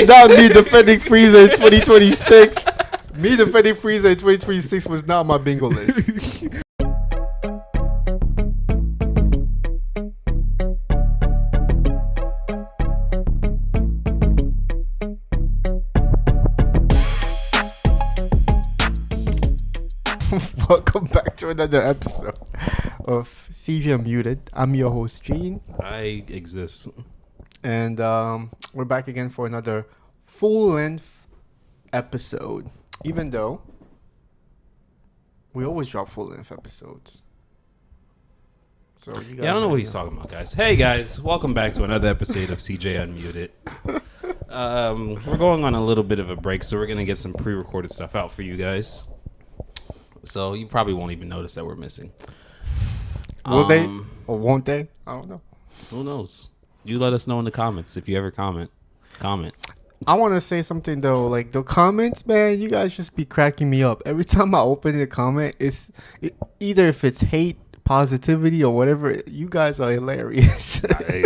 Not me defending Frieza in 2026. Me defending Frieza in 2026 was not my bingo list. Welcome back to another episode of CJ Unmuted. I'm your host, Gene. I exist. And we're back again for another full-length episode. Even though we always drop full-length episodes. So you guys I don't know what he's talking about, guys. Hey, guys. Welcome back to another episode of CJ Unmuted. We're going on a little bit of a break, so we're going to get some pre-recorded stuff out for you guys. So you probably won't even notice that we're missing. Will they or won't they? I don't know. Who knows? You let us know in the comments if you ever comment. I want to say something though. Like the comments, man, you guys just be cracking me up. Every time I open the comment, either if it's hate, positivity, or whatever. You guys are hilarious. They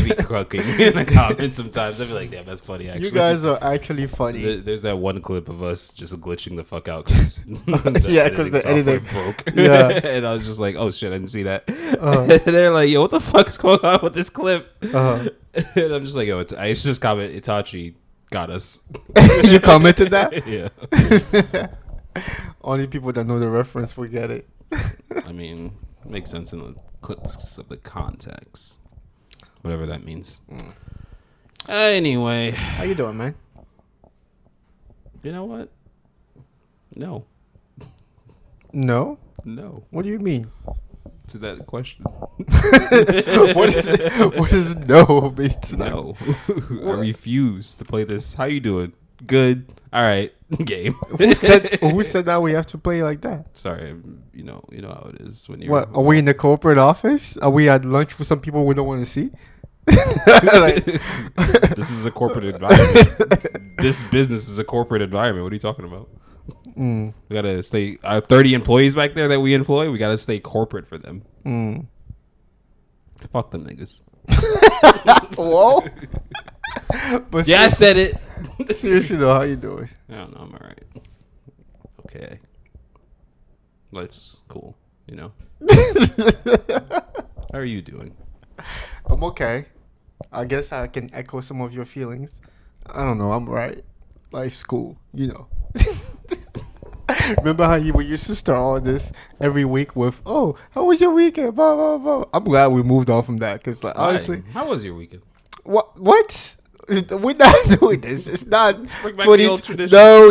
be crooking in the comments sometimes. I be like, damn, that's funny. Actually, you guys are actually funny. There's that one clip of us just glitching the fuck out because the editing broke. Yeah, and I was just like, oh shit, I didn't see that. They're like, yo, what the fuck's going on with this clip? And I'm just like, yo, I just comment Itachi got us. You commented that? Yeah. Only people that know the reference will get it. I mean, makes sense in the clips of the context, whatever that means. Anyway, How you doing, man? you know what? No. What do you mean? To that question. What does no mean to that? No. I refuse to play this. How you doing? Good. All right. Game. Who said that we have to play like that? Sorry. You know how it is when you're. What, are we in the corporate office? Are we at lunch with some people we don't want to see? This is a corporate environment. This business is a corporate environment. What are you talking about? We gotta stay. Our 30 employees back there that we employ, we gotta stay corporate for them. Fuck them niggas. Whoa. But Yeah, I said it. Seriously though, how you doing? I don't know. I'm alright. Okay. Life's cool. You know. How are you doing? I'm okay. I guess I can echo some of your feelings. I don't know. I'm right. Life's cool. You know. Remember how we used to start all this every week with, "Oh, how was your weekend?" Blah blah blah. I'm glad we moved on from that because, like, honestly, how was your weekend? What? We're not doing this. It's not Bring back the old tradition. No.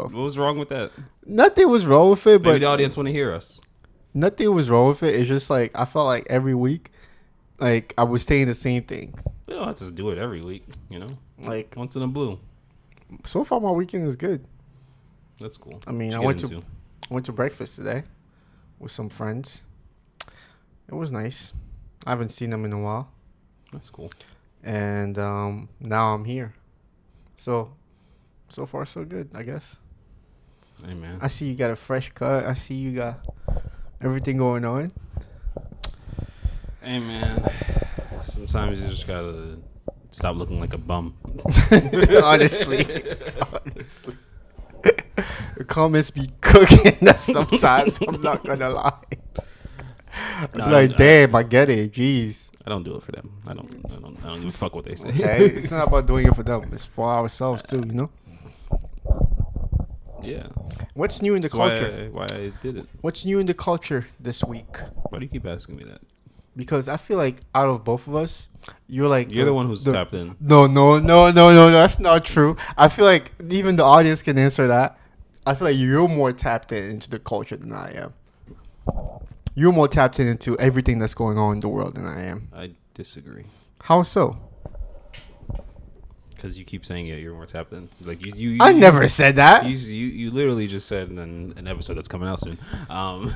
What was wrong with that? Nothing was wrong with it, Maybe but the audience want to hear us. nothing was wrong with it. It's just like I felt like every week, like I was saying the same things. We don't have to do it every week, you know. Like Once in a blue. so far, my weekend is good. That's cool. I mean, I went to breakfast today with some friends. It was nice. I haven't seen them in a while. That's cool. And now I'm here. So far so good, I guess. Hey man. I see you got a fresh cut. I see you got everything going on. Hey man. Sometimes you just gotta stop looking like a bum. Honestly. The comments be cooking us sometimes. I'm not gonna lie. Damn, I get it. Jeez. I don't do it for them. I don't give a fuck what they say. Okay, it's not about doing it for them. It's for ourselves too, you know. Yeah. What's new in the That's culture? why I did it. What's new in the culture this week? Why do you keep asking me that? Because I feel like out of both of us, you're the one who's tapped in. No, that's not true. I feel like even the audience can answer that. I feel like you're more tapped into the culture than I am. You're more tapped into everything that's going on in the world than I am. I disagree. How so? Because you keep saying you're more tapped in. Like you I never said that. You literally just said in an episode that's coming out soon.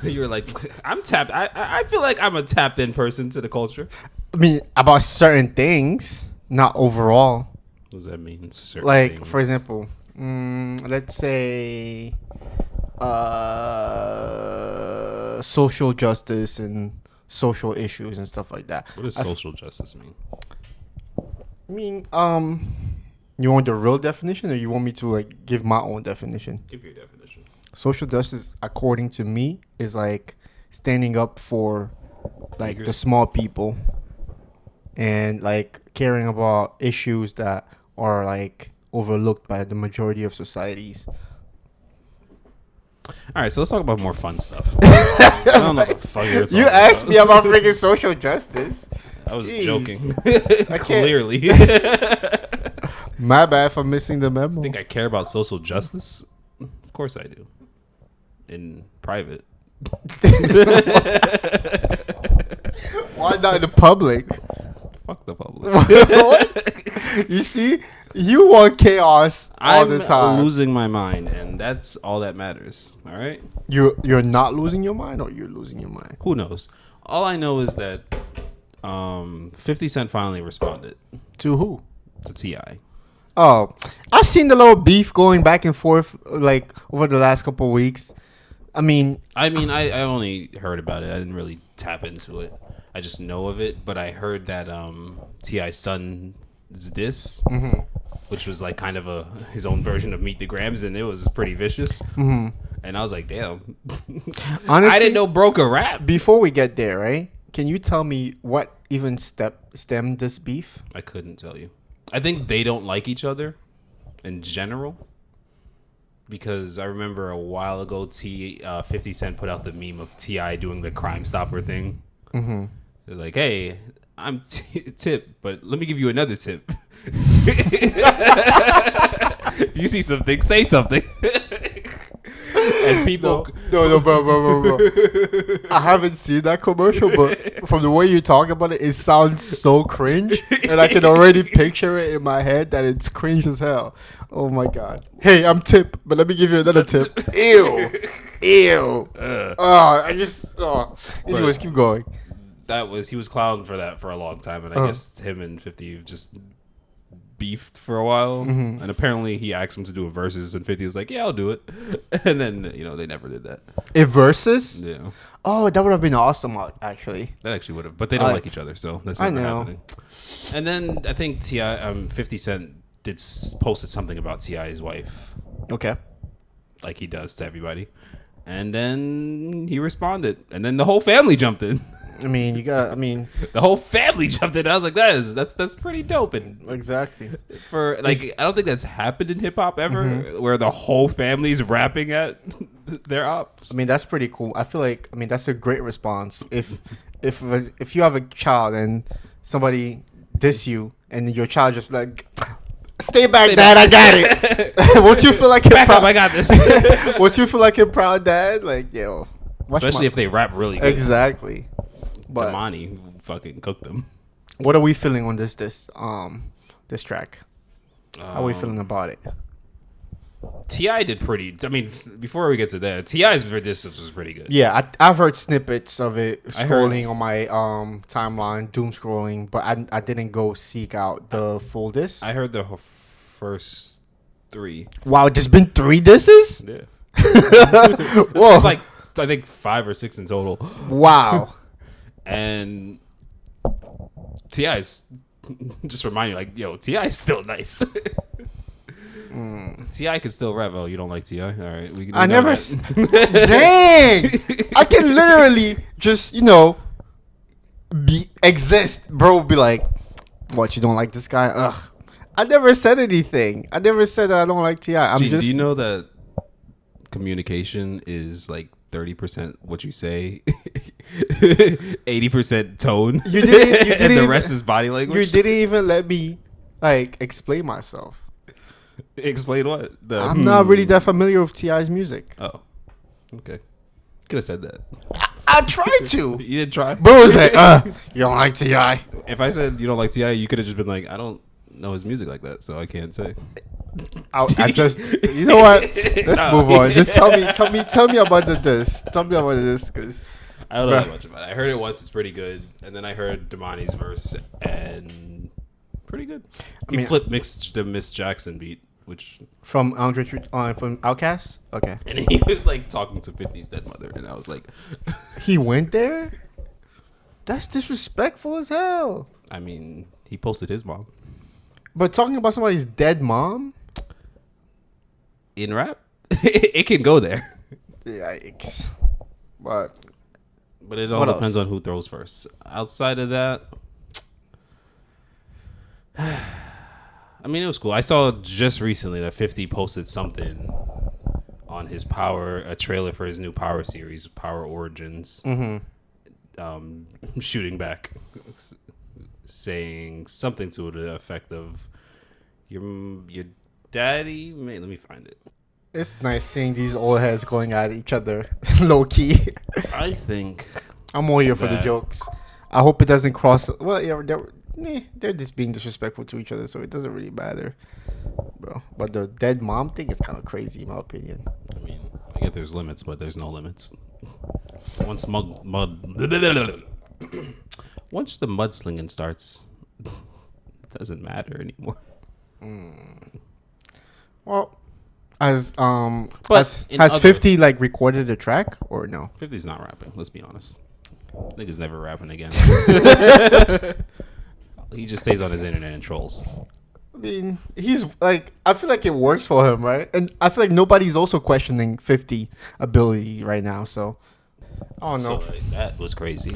You were like, I'm tapped. I feel like I'm a tapped in person to the culture. I mean, about certain things, not overall. What does that mean? Like, for example, let's say social justice and social issues and stuff like that. What does social justice mean? I mean, you want the real definition, or you want me to like give my own definition? Give your definition. Social justice, according to me, is like standing up for like the Niggers? small people and like caring about issues that are like overlooked by the majority of societies. All right, so let's talk about more fun stuff. I don't know what the fuck you're talking You asked about. me about freaking social justice. I was Jeez. joking. I can't- Clearly. My bad for missing the memo. Think I care about social justice? Of course I do. In private. Why not in the public? Fuck the public. What? You see, you want chaos all I'm the time. losing my mind, and that's all that matters. All right? You're not losing your mind, or you're losing your mind. Who knows? All I know is that 50 Cent finally responded To who? to T.I. Oh, I've seen the little beef going back and forth like over the last couple of weeks. I mean, I only heard about it. I didn't really tap into it. I just know of it, but I heard that T.I.'s son's diss, which was like kind of his own version of Meet the Grams, and it was pretty vicious. And I was like, damn. honestly, I didn't know broke a rap. Before we get there, right? Can you tell me what even stemmed this beef? I couldn't tell you. I think they don't like each other in general. Because I remember a while ago, 50 Cent put out the meme of T.I. doing the Crime Stopper thing. They're like, hey, I'm Tip, but let me give you another tip. If you see something, say something. And people... No, bro. I haven't seen that commercial, but from the way you talk about it, it sounds so cringe, and I can already picture it in my head that it's cringe as hell. Oh my god! Hey, I'm Tip, but let me give you another tip. Ew. Anyways, keep going. He was clowning for that for a long time, and I guess him and 50 just beefed for a while, and apparently he asked him to do a versus, and 50 was like, yeah, I'll do it. And then they never did that. It versus? Yeah, Oh, that would have been awesome, actually. that actually would have, but they don't like each other, so that's I never know. happening. And then I think 50 Cent posted something about T.I.'s wife, Okay. like he does to everybody, and then he responded, and then the whole family jumped in. I mean, The whole family jumped in. I was like, that's pretty dope. And exactly. for like, I don't think that's happened in hip hop ever, where the whole family's rapping at their ops. I mean, that's pretty cool. I feel like, that's a great response. If you have a child and somebody diss you and your child just like, stay back, dad, I got it. Won't you feel like Back up, I got this. Won't you feel like a proud dad? Like, yo, watch Especially if they rap really good. exactly. But Damani fucking cooked them. what are we feeling on this track? How are we feeling about it? Ti did pretty. I mean, before we get to that, Ti's diss was pretty good. Yeah, I've heard snippets of it I heard- scrolling on my timeline, doom scrolling, but I didn't go seek out the full diss. I heard the first 3. Wow, there's been 3 disses? Yeah, Whoa. it's like I think 5 or 6 in total. Wow. And T.I.'s just remind you, like, yo, T.I. is still nice. T.I. can still rap. Oh, you don't like T.I.? All right. We I know never. that. Dang! I can literally just, exist. Bro would be like, what, you don't like this guy? Ugh. I never said anything. I never said that I don't like T.I. I'm Gee, just. do you know that communication is like 30% what you say, 80% tone, You didn't and the even- rest is body You language? didn't even let me, explain myself. Explain what? I'm not really that familiar with T.I.'s music. Oh, okay. Could have said that. I tried to. You didn't try. Bro was like, you don't like T.I. If I said you don't like Ti, you could have just been like, I don't know his music like that, so I can't say. I just, you know what? Let's No. move on. Just tell me about this. Tell me about this, because I don't know Bruh. that much about it. I heard it once; it's pretty good, and then I heard Damani's verse, and pretty good. He mean- mixed the Miss Jackson beat, which from from Outkast. Okay, and he was like talking to 50's dead mother, and I was like, he went there. That's disrespectful as hell. I mean, he posted his mom. But talking about somebody's dead mom, In rap, it can go there. yikes. But But it all What depends else? on who throws first. Outside of that, I mean, it was cool. I saw just recently that 50 posted something on his a trailer for his new Power series, Power Origins, shooting back, saying something to the effect of, your daddy, let me find it. it's nice seeing these old heads going at each other low key. I think I'm more here for the That- jokes. I hope it doesn't cross. Well, yeah, they're just being disrespectful to each other, so it doesn't really matter, bro. But the dead mom thing is kind of crazy, in my opinion. I mean, I get there's limits, but there's no limits. Once once the mudslinging starts, it doesn't matter anymore. Well, has But has, in has other- 50 like recorded a track or no? 50's not rapping. Let's be honest. Nigga's never rapping again. He just stays on his internet and trolls. I mean, he's like, I feel like it works for him, right? And I feel like nobody's also questioning 50 ability right now. So I don't know. So that was crazy.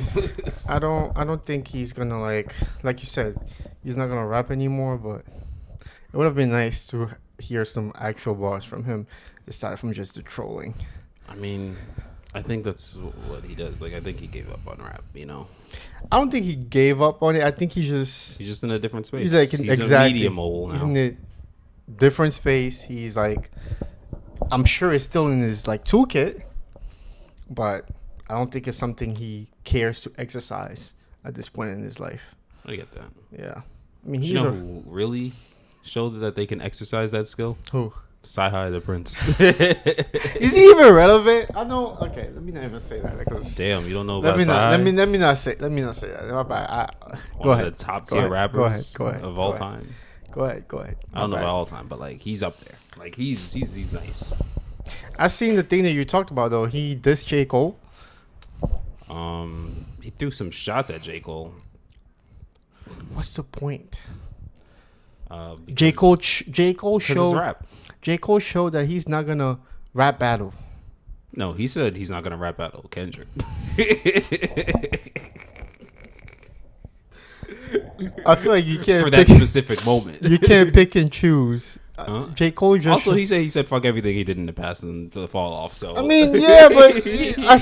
I don't think he's gonna like you said, he's not gonna rap anymore. But it would have been nice to hear some actual bars from him, aside from just the trolling. I mean, I think that's what he does. Like, I think he gave up on rap. I don't think he gave up on it. I think he's He's in a different space. he's like He's a media mole now. He's in a different space. He's like, I'm sure it's still in his like toolkit, but I don't think it's something he cares to exercise at this point in his life. I get that. Yeah, I mean, You know who really showed that they can exercise that skill? who? Sci-Hi the Prince. Is he even relevant? I know. Okay, let me not even say that. Because Damn, you don't know let about me not. Sci-Hi? Let me not say. Let me not say that. My bad. One Go of ahead. the top Go tier ahead. rappers Go ahead. of Go all ahead. time. Go ahead. I don't know My about bad. all time, but like he's up there. Like he's nice. I seen the thing that you talked about though. He dissed J. Cole. He threw some shots at J. Cole. What's the point? Because J. Cole it's showed. rap. J. Cole showed that he's not gonna rap battle. No, he said he's not gonna rap battle Kendrick. I feel like you can't For that pick, specific moment. you can't pick and choose. Huh? J. Cole just Also, he said fuck everything he did in the past and to fall off. So I mean, yeah, but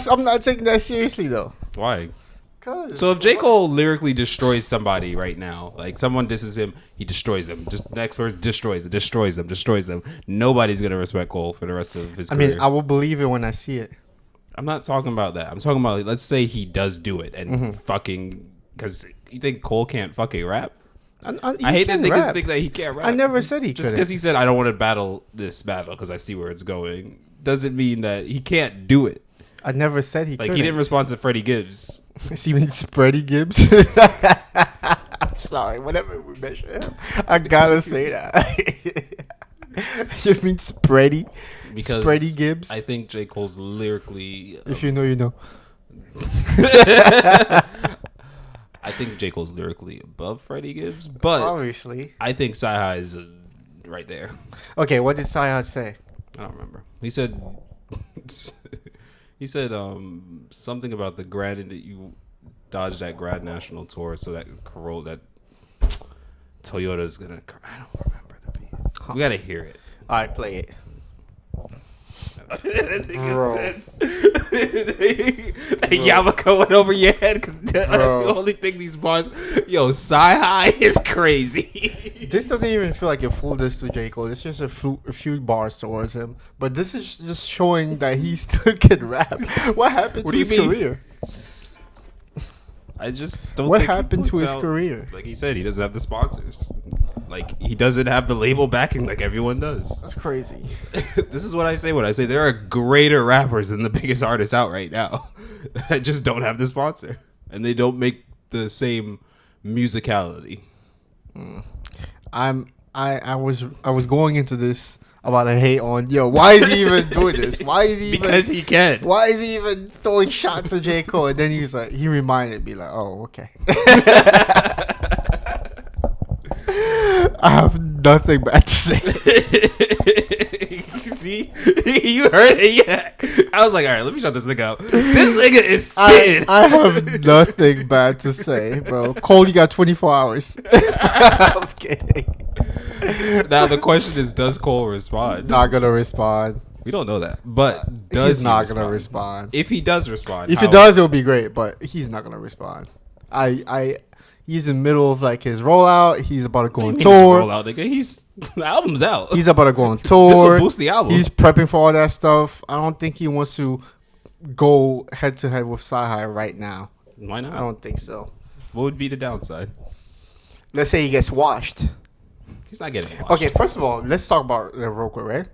I'm not taking that seriously though. why? 'Cause So if J. Cole lyrically destroys somebody right now, like someone disses him, he destroys them. Just the next person destroys them. Nobody's gonna respect Cole for the rest of his I career. mean, I will believe it when I see it. I'm not talking about that. I'm talking about, like, let's say he does do it and Mm-hmm. fucking, because you think Cole can't fucking rap? He I hate that can niggas rap. think that he can't rap. I never said he Just couldn't. because he said I don't want to battle this battle because I see where it's going doesn't mean that he can't do it. I never said he Like couldn't. he didn't respond to Freddie Gibbs. Steven Spready Gibbs. I'm sorry. Whenever we mention him, I gotta say that. You mean Spready? Because Spready Gibbs. I think J. Cole's lyrically. If you know, you know. I think J. Cole's lyrically above Freddie Gibbs, but Obviously. I think Sci-Hi is right there. Okay, what did Sayad say? I don't remember. He said. He said something about the grad that you dodged that grad national tour, so that Corolla, that Toyota is gonna. I don't remember the beat. We gotta hear it. All right, play it. That nigga said that Yamako went over your head because that's Bro. the only thing these bars. Yo, Sci-Hi is crazy. This doesn't even feel like a full diss to J. Cole. It's just a few bars towards him. But this is just showing that he still can rap. What happened What to do you his mean? career? I just don't. What think he happened to puts his out- career? Like he said, he doesn't have the sponsors. Like he doesn't have the label backing like everyone does. That's crazy. This is what I say when I say there are greater rappers than the biggest artists out right now that just don't have the sponsor and they don't make the same musicality. I was going into this about a hate on why is he even doing this? Why is he Because even he can. why is he even throwing shots at J. Cole? And then he reminded me like, oh, okay. I have nothing bad to say. See, you heard it. Yeah, I was like, all right, let me shut this nigga out. This nigga is spitting. I have nothing bad to say, bro. Cole, you got 24 hours. I'm kidding. Now the question is, does Cole respond? Not gonna respond. We don't know that, but does He's he not respond? gonna respond. If he does respond, If how- he does, it'll be great. But he's not gonna respond. He's in the middle of like his rollout. He's about to go on tour. Roll out, nigga. The album's out. He's about to go on This will tour. boost the album. He's prepping for all that stuff. I don't think he wants to go head to head with Sci-Hi right now. Why not? I don't think so. What would be the downside? Let's say he gets washed. He's not getting washed. Okay, first of all, let's talk about it real quick, right?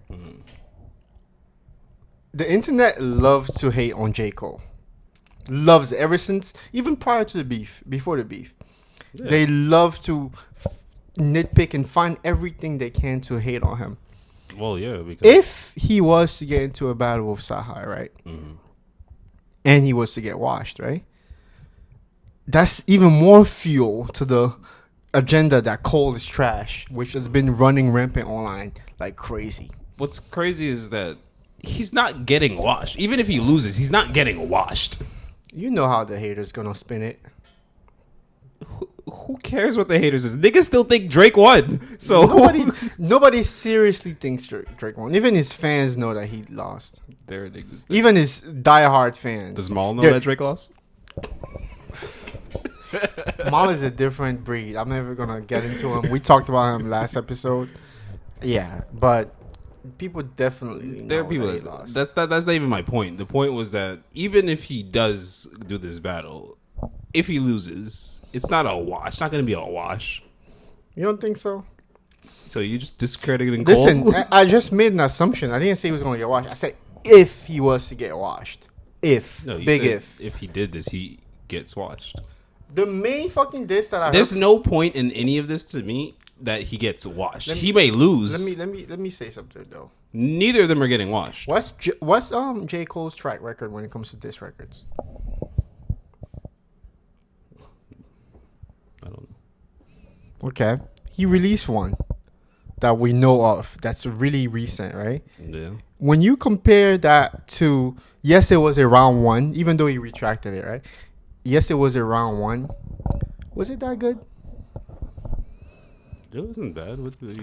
The internet loves to hate on J. Cole. Loves it ever since, even prior to the beef, before the beef. Yeah. They love to nitpick and find everything they can to hate on him. Well, yeah, because If he was to get into a battle with Sci-Hi, right? And he was to get washed, right? That's even more fuel to the agenda that Cole is trash, which has been running rampant online like crazy. what's crazy is that he's not getting washed. Even if he loses, he's not getting washed. You know how the haters gonna spin it. Who cares what the haters is? Niggas still think Drake won. So Nobody seriously thinks Drake won. Even his fans know that he lost. there niggas. Even his diehard fans. Does Maul know They're- that Drake lost? Mal is a different breed. I'm never gonna get into him. We talked about him last episode. Yeah, but people definitely know There are people that he that lost. that's not even my point. The point was that even if he does do this battle, if he loses, it's not a wash. It's not going to be a wash. You don't think so? So you just discrediting Cole? Listen, I just made an assumption. I didn't say he was gonna get washed. I said if he was to get washed. If. No, you Big said if. If he did this, he gets washed. The main fucking diss that I There's heard. no point in any of this to me that he gets washed. He may lose. Let me say something though. Neither of them are getting washed. What's J. Cole's track record when it comes to diss records? I don't know. Okay. He released one that we know of that's really recent, right? Yeah. When you compare that to, yes, it was a round one, even though he retracted it, right? Yes, it was a round one. Was it that good? It wasn't bad.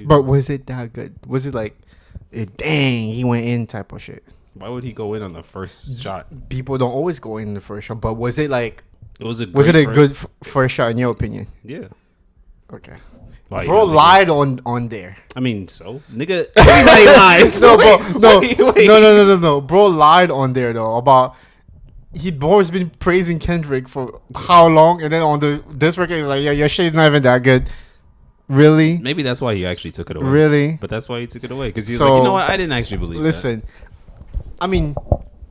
But was it that good? Was it like, dang, he went in type of shit? Why would he go in on the first shot? People don't always go in the first shot, but was it like, It was a good first shot in your opinion? Yeah. Okay. Why, Bro you know, lied on there. I mean, so nigga, everybody lies. No, bro, no, wait. no. Bro lied on there though about he'd always been praising Kendrick for how long, and then on this record he's like, yeah, your shit's not even that good. Really, Maybe that's why he actually took it away. really. But that's why he took it away because he was So, like, you know what? I didn't actually believe that. Listen, I mean,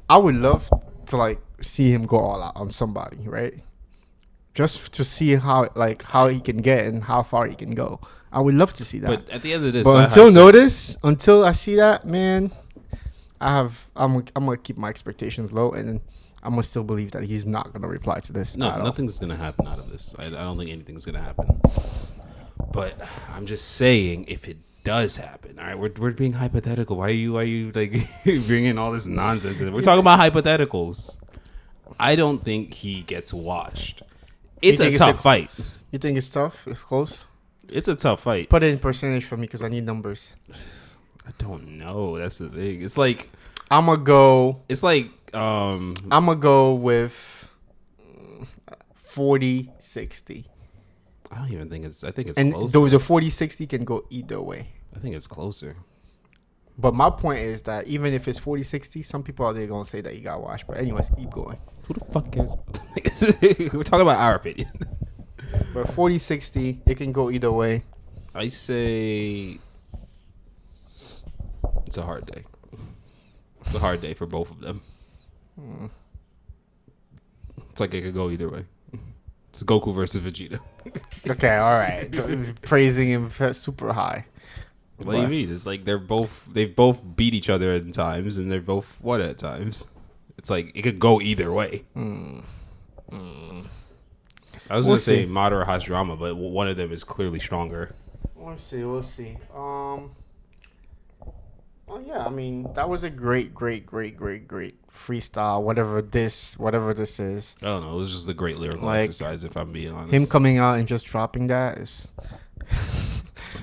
I would love to like see him go all out on somebody, right? Just to see how he can get and how far he can go. I would love to see that. But at the end of this, But until I see that, man, I'm gonna keep my expectations low, and I'm gonna still believe that he's not gonna reply to this. no, at all. nothing's gonna happen out of this. I don't think anything's gonna happen. But I'm just saying, if it does happen, all right, we're being hypothetical. Why are you like bringing all this nonsense in? We're talking about hypotheticals. I don't think he gets washed. It's a think it's tough fight. You think it's tough? It's close. It's a tough fight. Put it in percentage for me because I need numbers. I don't know. That's the thing. It's like I'm gonna go. it's like I'm gonna go with 40-60. I don't even think it's. I think it's And closer. the 40-60 can go either way. I think it's closer. But my point is that even if it's 40-60, some people out there gonna say that you got washed. But anyways, keep going. Who the fuck cares? We're talking about our opinion. But 40-60, it can go either way. I say it's a hard day. It's a hard day for both of them. It's like it could go either way. It's Goku versus Vegeta. Okay, all right. Praising him super high. What do you mean? It's like they've both beat each other at times, and they're both won at times. It's like it could go either way. I was We'll gonna say see. Madara Hashirama, but one of them is clearly stronger. We'll see. We'll see. Oh yeah, I mean that was a great freestyle. Whatever this is. I don't know. It was just a great lyrical Like, exercise, if I'm being honest. Him coming out and just dropping that is.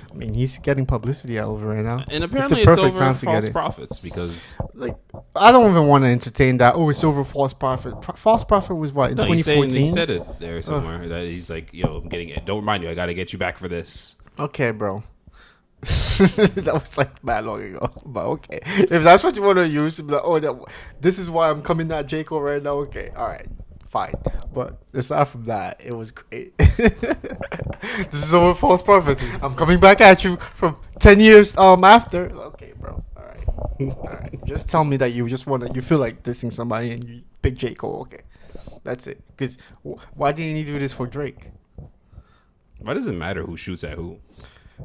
I mean, he's getting publicity all over right now. And It's apparently the it's perfect over time to get false it. prophets because Like, I don't even want to entertain that. Oh, it's over false prophet. False prophet was what in no, he 2014. said it there somewhere that he's like, yo, I'm getting it. Don't remind you, I got to get you back for this. Okay, bro. That was like mad long ago, but okay. If that's what you want to use, be like, oh, this is why I'm coming at J. Cole right now. Okay, all right, fine. But aside from that, it was great. This is over false prophet. I'm coming back at you from 10 years after. Okay, bro. All right. Just tell me that you feel like dissing somebody and you pick J. Cole. Okay, that's it. Because why didn't he do this for Drake? Why does it matter who shoots at who?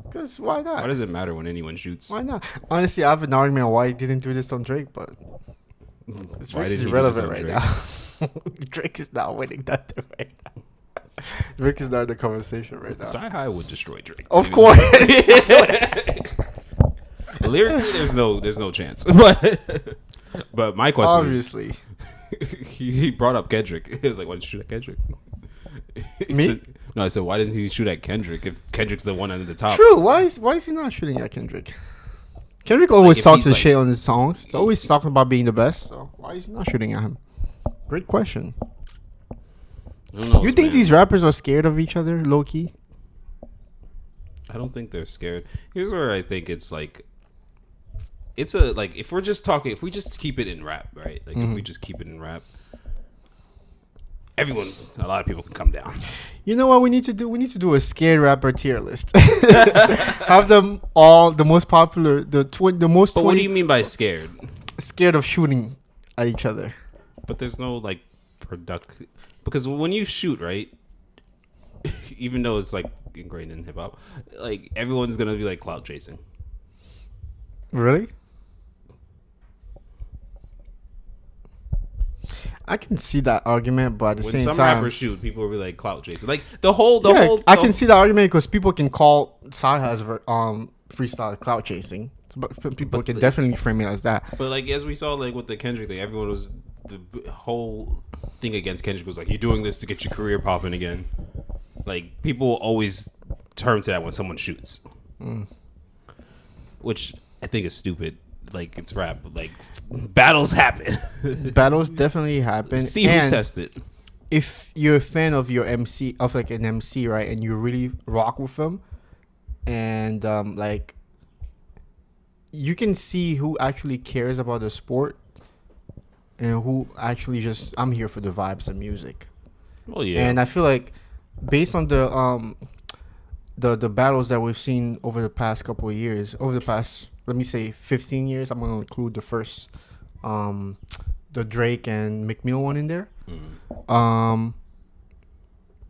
Because why not? Why does it matter when anyone shoots? Why not? Honestly, I have an argument on why he didn't do this on Drake, but Why Drake didn't is he do irrelevant this on right Drake? now. Drake is not winning nothing right now. Drake is not in the conversation right now. Sci High would destroy Drake. Of course. Lyrically, there's no chance. But my question Obviously. is, he brought up Kendrick. He was like, why did you shoot at Kendrick? He Me? said- no, I said, why doesn't he shoot at Kendrick if Kendrick's the one at the top? True. Why is he not shooting at Kendrick? Kendrick always if talks he's the like- shit on his songs. He's always talking about being the best. So why is he not shooting at him? Great question. Who knows, You think man? these rappers are scared of each other, low key? I don't think they're scared. Here's where I think it's like, it's a like if we're just talking, if we just keep it in rap, right? Like if we just keep it in rap, a lot of people can come down. You know what we need to do? We need to do a scared rapper tier list. Have them all the most popular, the most But what do 20 you mean by scared? scared of shooting at each other. But there's no like product because when you shoot, right? Even though it's like ingrained in hip hop, like everyone's gonna be like clout chasing. Really? I can see that argument, but at the When same some time, rappers shoot, people will be like clout chasing. Like I can see the argument because people can call Sci-Hi's freestyle clout chasing. But people can definitely frame it as that. But like as we saw, like with the Kendrick thing, everyone was the whole thing against Kendrick was like, "You're doing this to get your career popping again." Like people always turn to that when someone shoots, which I think is stupid. Like it's rap. Like battles happen. Battles definitely happen. See who's and tested. if you're a fan of your MC, of like an MC, right, and you really rock with them, and like you can see who actually cares about the sport and who actually just I'm here for the vibes and music. Well, yeah. And I feel like based on the battles that we've seen over the past couple of years, over the past, let me say 15 years, I'm going to include the first the Drake and McMill one in there.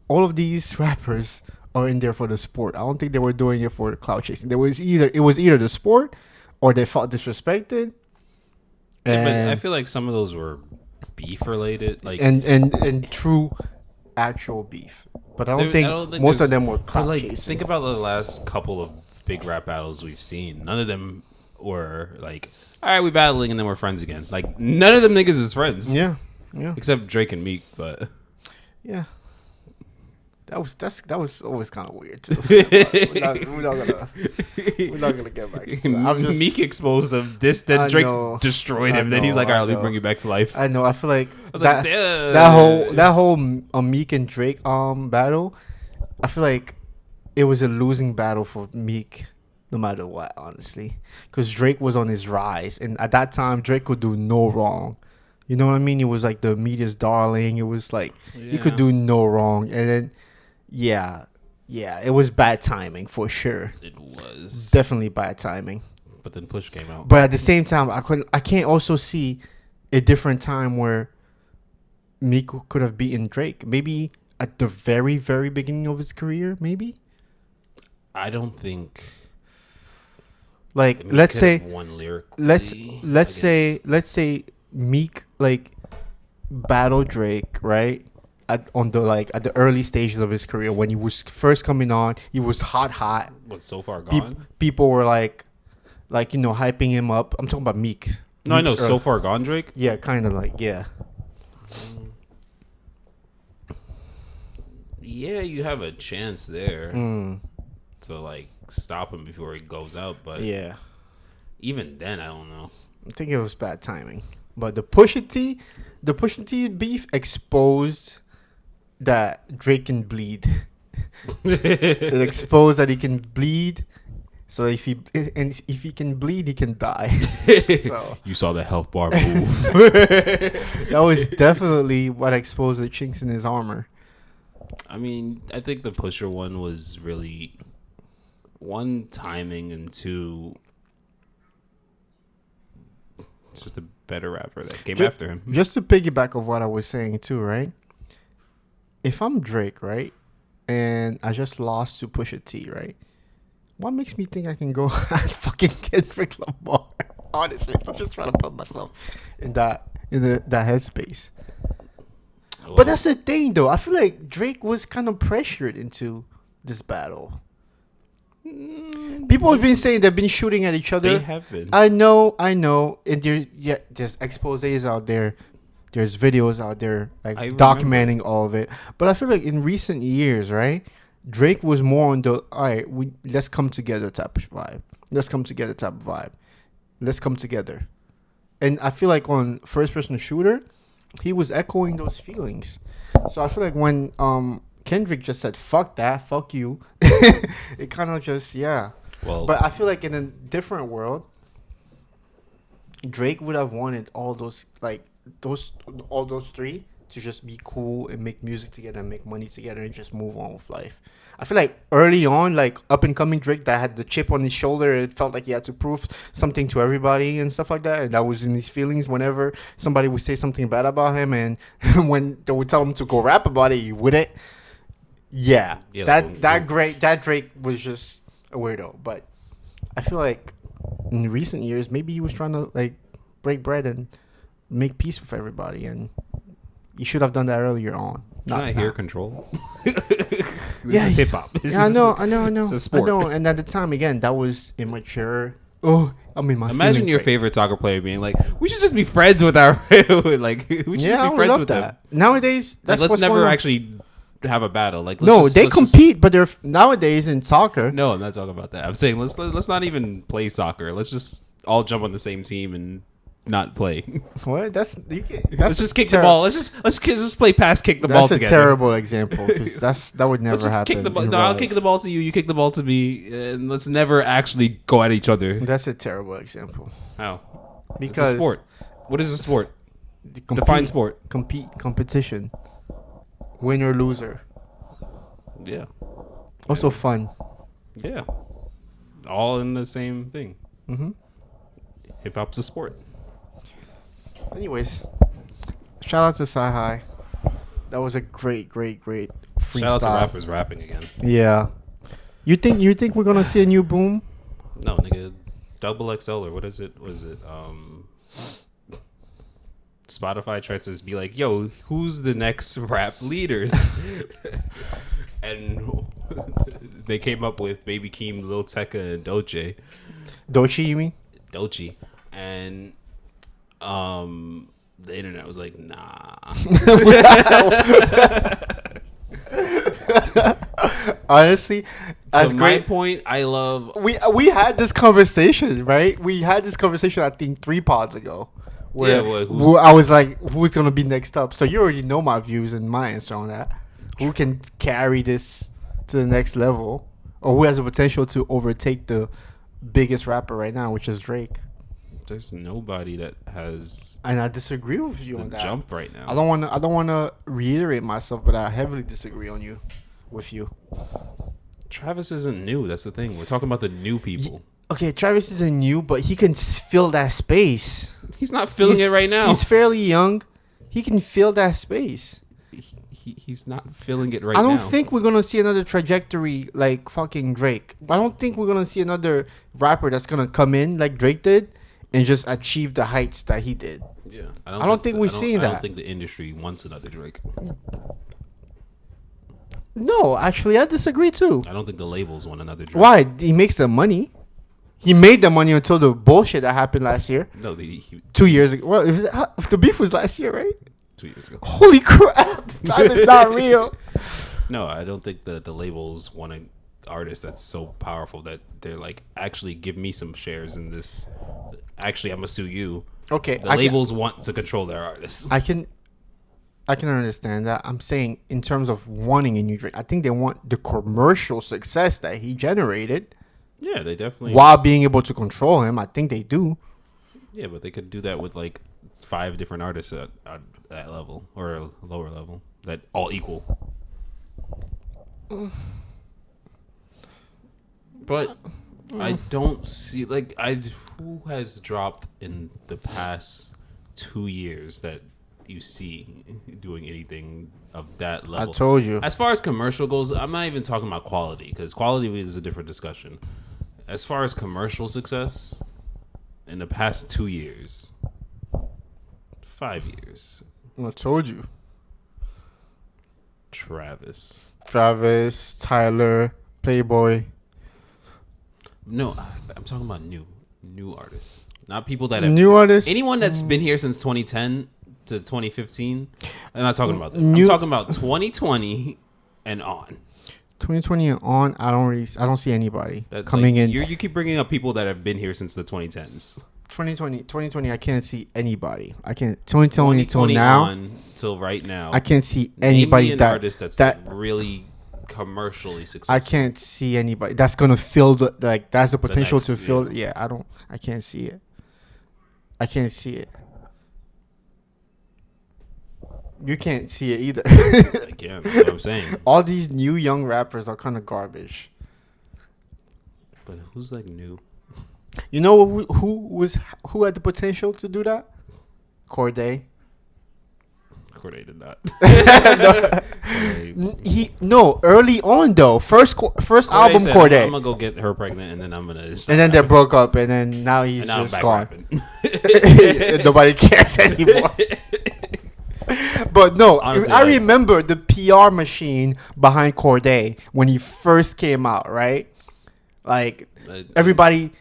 All of these rappers are in there for the sport. I don't think they were doing it for clout chasing. It was either the sport or they felt disrespected. Yeah, but I And feel like some of those were beef related. Like and true actual beef. But I don't think most of there's- them were but, clout like, chasing. think about the last couple of big rap battles we've seen. None of them were like, all right, we battling and then we're friends again. Like none of them niggas is friends. Yeah. Except Drake and Meek, but Yeah. That was always kind of weird too. we're not gonna get back into that. I'm just, Meek exposed him. This I then Drake know. destroyed I him. Then he was like, know, all right, I let me know. bring you back to life. I know. I feel like was that like, "Duh." that whole Meek and Drake battle. I feel like it was a losing battle for Meek, no matter what, honestly, because Drake was on his rise, and at that time Drake could do no wrong. You know what I mean? It was like the media's darling. It was like he could Yeah. do no wrong, and then yeah, it was bad timing for sure. It was. Definitely bad timing. But then Push came out. But at the same time, I can't also see a different time where Meek could have beaten Drake. Maybe at the very, very beginning of his career, maybe. I don't think. Like Meek let's could say have won lyrically let's say Meek like battle Drake, right? at the early stages of his career when he was first coming on. He was hot. What's so far Pe- gone? people were hyping him up. I'm talking about Meek. No, I know. Meek's So far gone, Drake. Yeah, kind of yeah. Yeah, you have a chance there Mm, to like stop him before he goes out, but yeah. even then, I don't know. I think it was bad timing. But the Pusha T beef exposed that Drake can bleed. It exposed that he can bleed. So if he can bleed, he can die. So You saw the health bar move. that was definitely what exposed the chinks in his armor. I mean, I think the Pusher one was really one timing and two. It's just a better rapper that came after him. Just to piggyback of what I was saying too, right? If I'm Drake, right, and I just lost to Pusha T, right? What makes me think I can go at fucking Kendrick Lamar? Honestly, I'm just trying to put myself in that headspace. Well, But that's the thing, though. I feel like Drake was kind of pressured into this battle. People have been saying they've been shooting at each other. they have been. I know. And there's exposés out there. There's videos out there like I remember. documenting all of it. But I feel like in recent years, right, Drake was more on the let's come together type of vibe. Let's come together type of vibe. Let's come together. And I feel like on first person shooter, he was echoing those feelings. So I feel like when Kendrick just said "fuck that, fuck you," it kind of just Well, But I feel like in a different world, Drake would have wanted all those three to just be cool and make music together and make money together and just move on with life. I feel like early on, like up and coming Drake that had the chip on his shoulder, it felt like he had to prove something to everybody and stuff like that. And that was in his feelings whenever somebody would say something bad about him, and when they would tell him to go rap about it, he wouldn't. Yeah, Yeah, that Drake was just a weirdo. But I feel like in recent years, maybe he was trying to like break bread and make peace with everybody, and he should have done that earlier on. can I hear now. control? Yeah, This is hip hop. Yeah, I know. It's a sport. I know. And at the time, again, that was immature. Oh, I mean, my Imagine feeling your trait. favorite soccer player being like, "We should just be friends with our we should Yeah, I just be would friends love with that. them." Nowadays, Like, that's let's what's never going on. actually have a battle. Like, No, let's they just- compete, but they're nowadays in soccer. No, I'm not talking about that. I'm saying let's not even play soccer. Let's just all jump on the same team and not play. What? That's Let's just kick the ball. Let's just play pass kick the ball That's a together. terrible example because that would never Let's just happen. kick the ball. in No, real I'll life. kick the ball to you. You kick the ball to me, and let's never actually go at each other. That's a terrible example How? because It's a sport. What is a sport? the Define sport. competition, winner loser. Yeah. Also fun. Yeah. All in the same thing. Hmm. Hip hop's a sport. Anyways, shout out to Sci-Hi. That was a great freestyle. Shout out to rappers rapping again. Yeah. You think we're gonna see a new boom? No, nigga. Double XL or what is it? Was it Spotify tried to be like, yo, who's the next rap leaders? And they came up with Baby Keem, Lil Tecca, and Doechii. Doechii, you mean? Doechii. And the internet was like, nah. Honestly, as To my great. point, I love We had this conversation, right? We had this conversation I think 3 pods ago. Where, Yeah, well, where I was like, who's gonna be next up? So you already know my views and my answer on that. Who can carry this to the next level, or who has the potential to overtake the biggest rapper right now, which is Drake? there's nobody that has And I disagree with you the on that. jump right now. I don't want to reiterate myself, but I heavily disagree with you. Travis isn't new. That's the thing. We're talking about the new people. Okay, Travis isn't new, but he can fill that space. He's not filling it right now. He's fairly young. He can fill that space. He's not filling it right now. I don't think we're gonna see another trajectory like fucking Drake. I don't think we're gonna see another rapper that's gonna come in like Drake did and just achieve the heights that he did. Yeah, I don't think we're seeing I don't that. think the industry wants another Drake. No, actually, I disagree too. I don't think the labels want another Drake. Why? He makes the money. He made the money until the bullshit that happened last year. No, 2 years ago. Well, if the beef was last year, right? 2 years ago. Holy crap! Time is not real. No, I don't think that the labels want an artist that's so powerful that they're like, actually give me some shares in this. Actually, I'm gonna sue you. Okay, The labels want to control their artists. I can understand that. I'm saying in terms of wanting a new Drake, I think they want the commercial success that he generated Yeah, they definitely. while being able to control him. I think they do. Yeah, but they could do that with like 5 different artists at that level or a lower level that all equal. But I don't see like who has dropped in the past 2 years that you see doing anything of that I level. told you. As far as commercial goes, I'm not even talking about quality because quality is a different discussion. As far as commercial success, in the past 2 years, 5 years, I told you. Travis. Travis, Tyler, Playboy. No, I'm talking about new artists, not people that have New artists. anyone that's been here since 2010 to 2015. I'm not talking about that. New- I'm talking about 2020 and on. 2020 and on, I don't see anybody That, coming like, in. You keep bringing up people that have been here since the 2010s. 2020, I can't see anybody. I can't. 2020 till now, on till right now. I can't see Name anybody me an that artist that's that like really commercially successful. I can't see anybody that's gonna fill the like. That's the potential next, to fill. Yeah, I can't see it. I can't see it. You can't see it either. I can't. That's what I'm saying. All these new young rappers are kind of garbage. But who's like new? You know who had the potential to do that? Corday. Corday did not. Early on though. First album Corday. I'm gonna go get her pregnant, and then I'm gonna. And then they broke up, and then now he's And now I'm just back gone. rapping. Nobody cares anymore. But no, Honestly, I like- remember the PR machine behind Corday when he first came out, right? Like everybody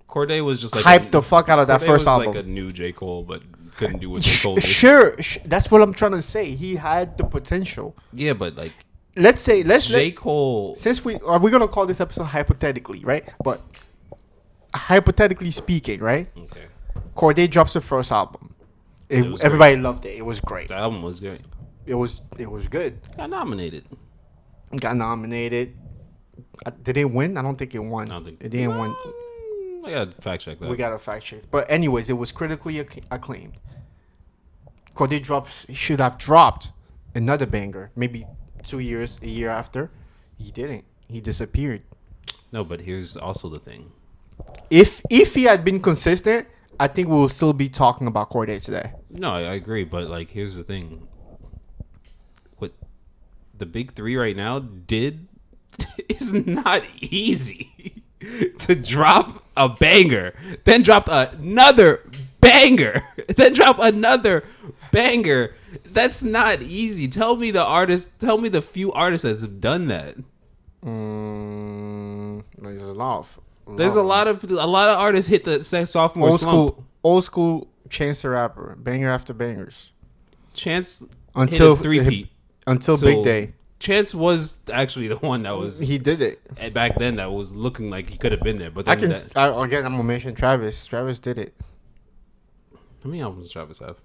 Corday was just like hyped the fuck out of that Corday first was album. like a new J. Cole, but couldn't do what J. Cole did. Sure, that's what I'm trying to say. He had the potential. Yeah, but like Let's J. Cole. since we're gonna call this episode hypothetically, right? But hypothetically speaking, right? Okay, Corday drops the first album. It was Everybody loved it. It was great. the album was good. It was good. Got nominated. Got nominated. Did it win? I don't think it won. I don't think It didn't win. I gotta fact check that. We got to fact check. But anyways, it was critically acclaimed. Corday should have dropped another banger, maybe a year after. He didn't. He disappeared. No, but here's also the thing. If he had been consistent, I think we will still be talking about Corday today. No, I agree, but like here's the thing. What the big 3 right now did is not easy. To drop a banger, then drop another banger, then drop another banger. That's not easy. Tell me the few artists that have done that. There's a lot There's a lot of artists hit the sophomore slump. old school Chance the Rapper, banger after bangers. Chance Until hit a three-peat. Until Big Day. Chance was actually the one that was He did it. back then that was looking like he could have been there. But I then can again. I'm gonna mention Travis. Travis did it. how many albums does Travis have?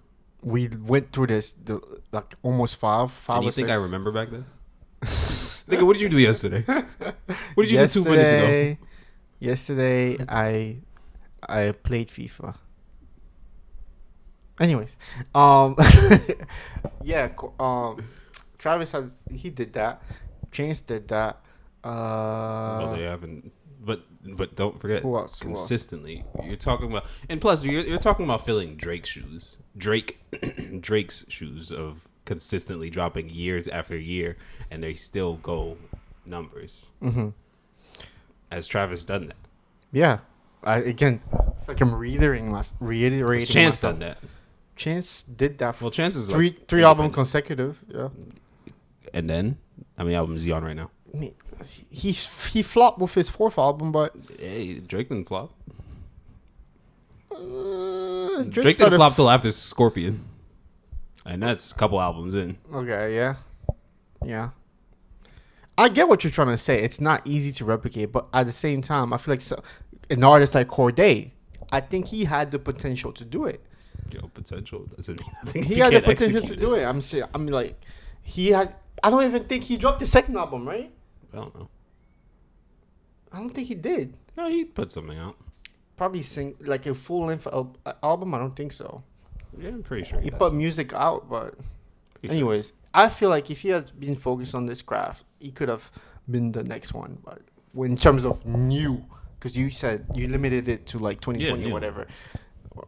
We went through this like almost five And or you six. think I remember back then? Nigga, what did you do yesterday? What did you do 2 minutes ago? Yesterday, I played FIFA. Anyways, yeah, Travis he did that. Chance did that. Well, they haven't. But don't forget, Who else? consistently, you're talking about, and plus you're talking about filling Drake's shoes. Drake's shoes of consistently dropping years after year, and they still go numbers. Mm-hmm. Has Travis done that? Yeah, like I'm reiterating. Chance done that. Chance did that. Well, Chance is three like album independent. consecutive. Yeah. and then how many albums is he on right now? I mean, he flopped with his fourth album, but Hey, Drake didn't flop. Drake Drake didn't started flop till after Scorpion, and that's a couple albums in. Okay, yeah. I get what you're trying to say. It's not easy to replicate, but at the same time, I feel like an artist like Corday, I think he had the potential to do it. Yo, potential doesn't mean nothing. He had the potential to do it. I'm saying, I mean, like, he has. I don't even think he dropped the second album, right? I don't know. I don't think he did. No, he put something out. Probably sing like a full length album. I don't think so. Yeah, I'm pretty sure He put music out, but Pretty anyways, I feel like if he had been focused on this craft, he could have been the next one. But in terms of new, because you said you limited it to like 2020 Yeah, or whatever.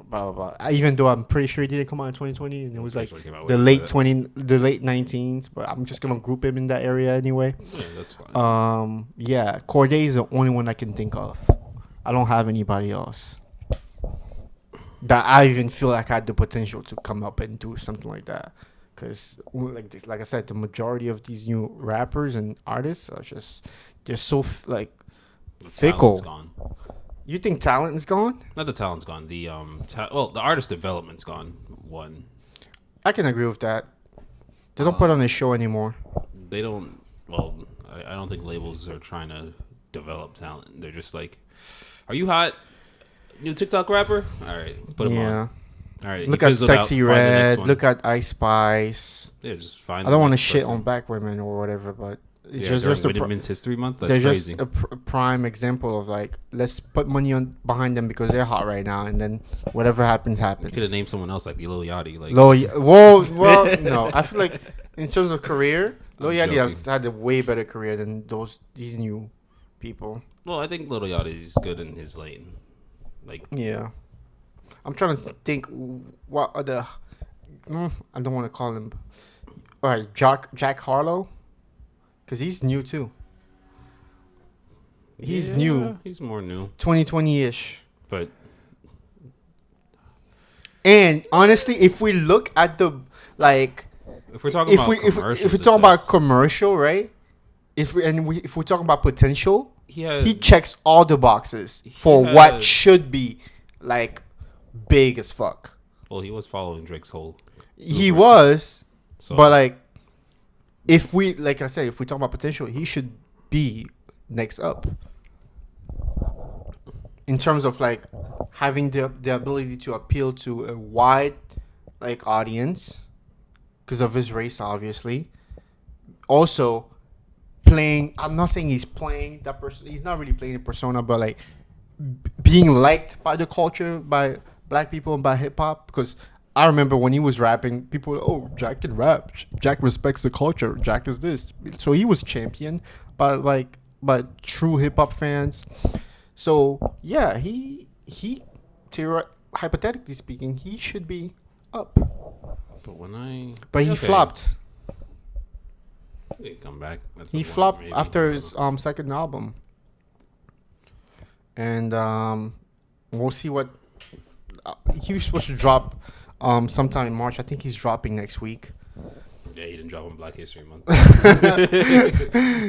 Blah, blah, blah. Even though I'm pretty sure he didn't come out in 2020, and it was like Pretty sure he came out the way late after 19s. But I'm just gonna group him in that area anyway. Yeah, that's fine. Yeah, Corday is the only one I can think of. I don't have anybody else that I even feel like had the potential to come up and do something like that. Because, like I said, the majority of these new rappers and artists are just they're so like The fickle. talent's gone. You think talent is gone? Not the talent's gone. The the artist development's gone. One, I can agree with that. They don't put on a show anymore. they don't. Well, I don't think labels are trying to develop talent. They're just like, "Are you hot? New TikTok rapper? All right, put him Yeah. on. All right." Look he at fizzled out, Sexy find the next Red. one. Look at Ice Spice. Yeah, just find. I don't the want to next shit person. on black women or whatever, but it's Yeah, just during a Women's History Month. That's they're crazy. just a prime example of like, let's put money on behind them because they're hot right now, and then whatever happens You happens. could have named someone else like Lil Yachty. Like, Well, no. I feel like in terms of career, Lil I'm Yachty joking. has had a way better career than these new people. well, I think Lil Yachty is good in his lane. Like, Yeah, I'm trying to think what other. I don't want to call him. All right, Jack Harlow, because he's new too. He's yeah, new, He's more new, 2020-ish. but And honestly, if we look at the like, if we're talking if about we commercial talk about success, commercial, right? If we're talking about potential, he he checks all the boxes for had- what should be like big as fuck. well, he was following Drake's whole. He was, So, but like, if we like I said, if we talk about potential, he should be next up in terms of like having the ability to appeal to a wide like audience because of his race, obviously. Also, playing. I'm not saying he's playing that person. He's not really playing a persona, but like being liked by the culture, by black people, and by hip hop. Because I remember when he was rapping, people were, oh, Jack can rap. Jack respects the culture. Jack is this. So he was championed by true hip hop fans. So yeah, hypothetically speaking, he should be up. But he flopped. He didn't come back. That's He the point, flopped maybe. after his second album. And we'll see what he was supposed to drop sometime in March. I think he's dropping next week. Yeah, he didn't drop on Black History Month.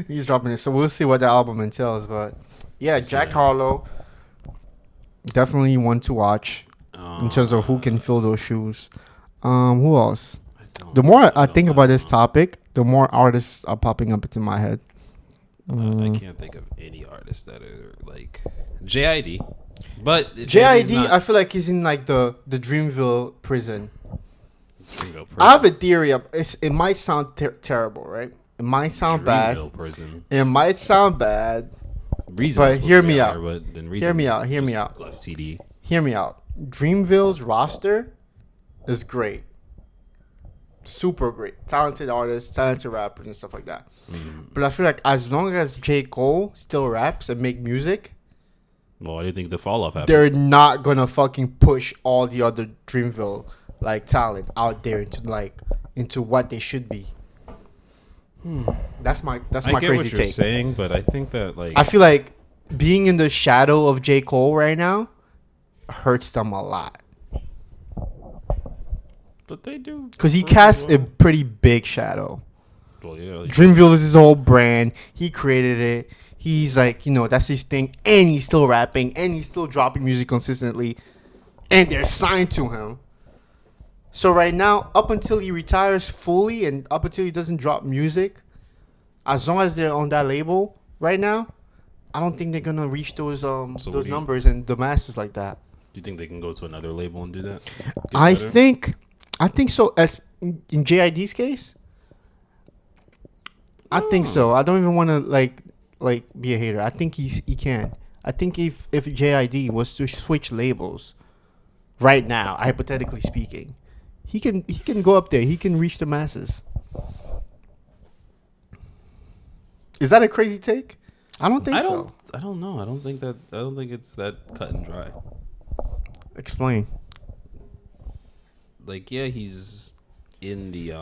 He's dropping it, so we'll see what the album entails. But yeah, Jack Harlow, definitely one to watch in terms of who can fill those shoes. Who else? The more I think about this topic, the more artists are popping up into my head. I can't think of any artists that are like JID. But JID, I feel like he's in like the Dreamville prison. Dreamville prison. I have a theory. It might sound terrible, right? It might sound bad. Dreamville prison. It might sound bad. Reason But was supposed hear to be me there, out. but then Hear me out. Hear me just out. Left CD. Hear me out. Dreamville's roster is great. Super great. Talented artists, talented rappers, and stuff like that. But I feel like as long as J. Cole still raps and make music, Well, I didn't think the fall off happened. they're not gonna fucking push all the other Dreamville like talent out there into what they should be. That's my I crazy get what you're take. saying, but I think that like I feel like being in the shadow of J. Cole right now hurts them a lot. but they do Because he pretty casts a well. pretty big shadow. Well, yeah. Dreamville is his whole brand. He created it. He's like, that's his thing. And he's still rapping. And he's still dropping music consistently. And they're signed to him. So right now, up until he retires fully and up until he doesn't drop music, as long as they're on that label right now, I don't think they're gonna reach those numbers and the masses like that. Do you think they can go to another label and do that? I think so. As in JID's case, I think so. I don't even want to like be a hater. I think he can. I think if JID was to switch labels right now, hypothetically speaking, he can go up there. He can reach the masses. Is that a crazy take? I don't think so. I don't know. I don't think it's that cut and dry. Explain. Like, yeah, he's in the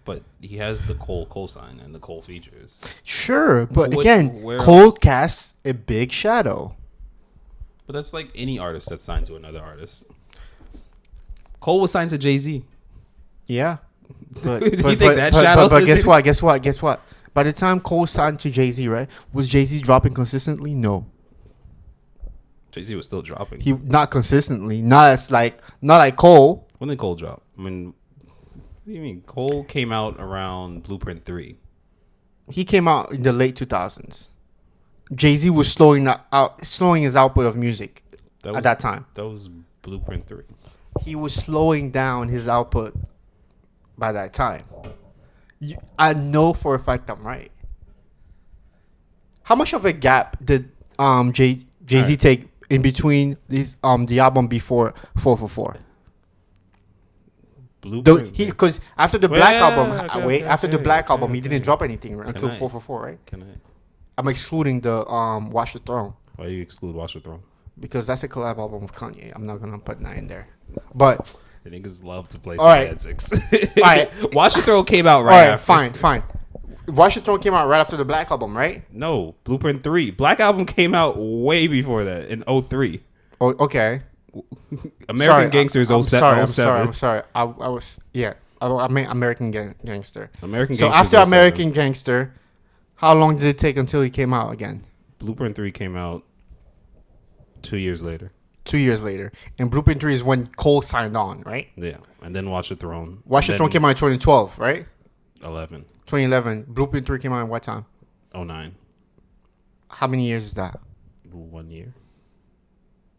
but he has the Cole cosign and the Cole features. Sure, but again, Cole casts a big shadow. But that's like any artist that's signed to another artist. Cole was signed to Jay-Z. Yeah. But guess what? By the time Cole signed to Jay-Z, right? Was Jay-Z dropping consistently? No. Jay-Z was still dropping. He not consistently. Not like Cole. When did Cole drop? I mean, what do you mean? Cole came out around Blueprint 3. He came out in the late 2000s. Jay-Z was slowing his output of music at that time. That was Blueprint 3. He was slowing down his output by that time. I know for a fact I'm right. How much of a gap did Jay-Z take in between these the album before 444? Because after the Black album, after the Black album, he didn't drop anything until 444, right? I'm excluding the Watch the Throne. Why you exclude Watch the Throne? Because that's a collab album with Kanye. I'm not gonna put that in there. But the niggas love to play semantics. All right. Watch the Throne came out right after. Fine. Watch the Throne came out right after the Black album, right? No, Blueprint 3. Black album came out way before that in 03. Oh, okay. American Gangster is 07. I'm sorry. I meant American Gangster. American So Gangster after American Gangster, how long did it take until he came out again? Blueprint 3 came out 2 years later. 2 years later. And Blueprint 3 is when Cole signed on, right? Yeah. And then Watch the Throne. Watch the Throne came out in 2012, right? 2011. Blueprint 3 came out in what time? 2009. How many years is that? 1 year.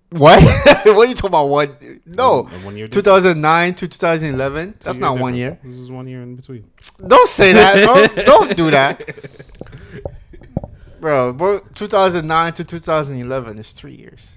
What? What are you talking about? No. 1 year. 2009 to 2011. That's not 1 year. This is 1 year in between. Don't say that. Don't do that. Bro, 2009 to 2011 is 3 years.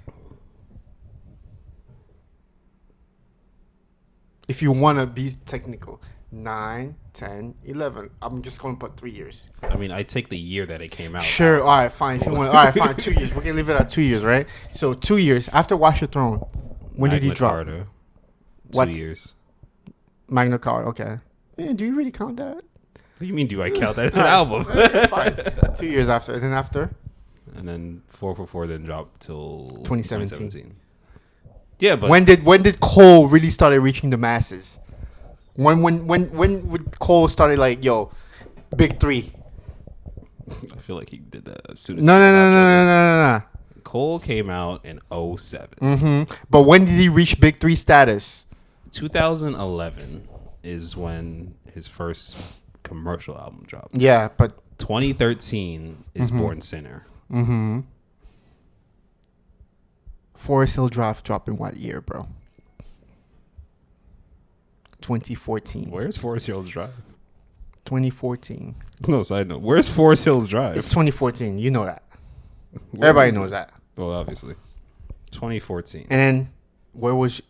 If you want to be technical, 9, 10, 11. I'm just going to put 3 years. I mean, I take the year that it came out. Sure. All right, fine. If you want, all right, fine. 2 years. We're going to leave it at 2 years, right? So 2 years after Watch the Throne. When did he drop? Magna Carta. 2 years. Magna Carta. Okay. Man, do you really count that? What do you mean? Do I count that? It's an album. Fine. 2 years after, and then after. And then 444 then dropped till 2017. Yeah, but when did Cole really started reaching the masses? When would Cole started like, yo, big three? I feel like he did that as soon as No. Cole came out in 07. Mm-hmm. But when did he reach big three status? 2011 is when his first commercial album dropped. Yeah, but 2013 is Born Sinner. Mm-hmm. Forest Hill Drive dropped in what year, bro? 2014. Where's Forest Hills Drive? 2014. No, side note. Where's Forest Hills Drive? It's 2014. You know that. Everybody knows that. Well, obviously. 2014. And then where was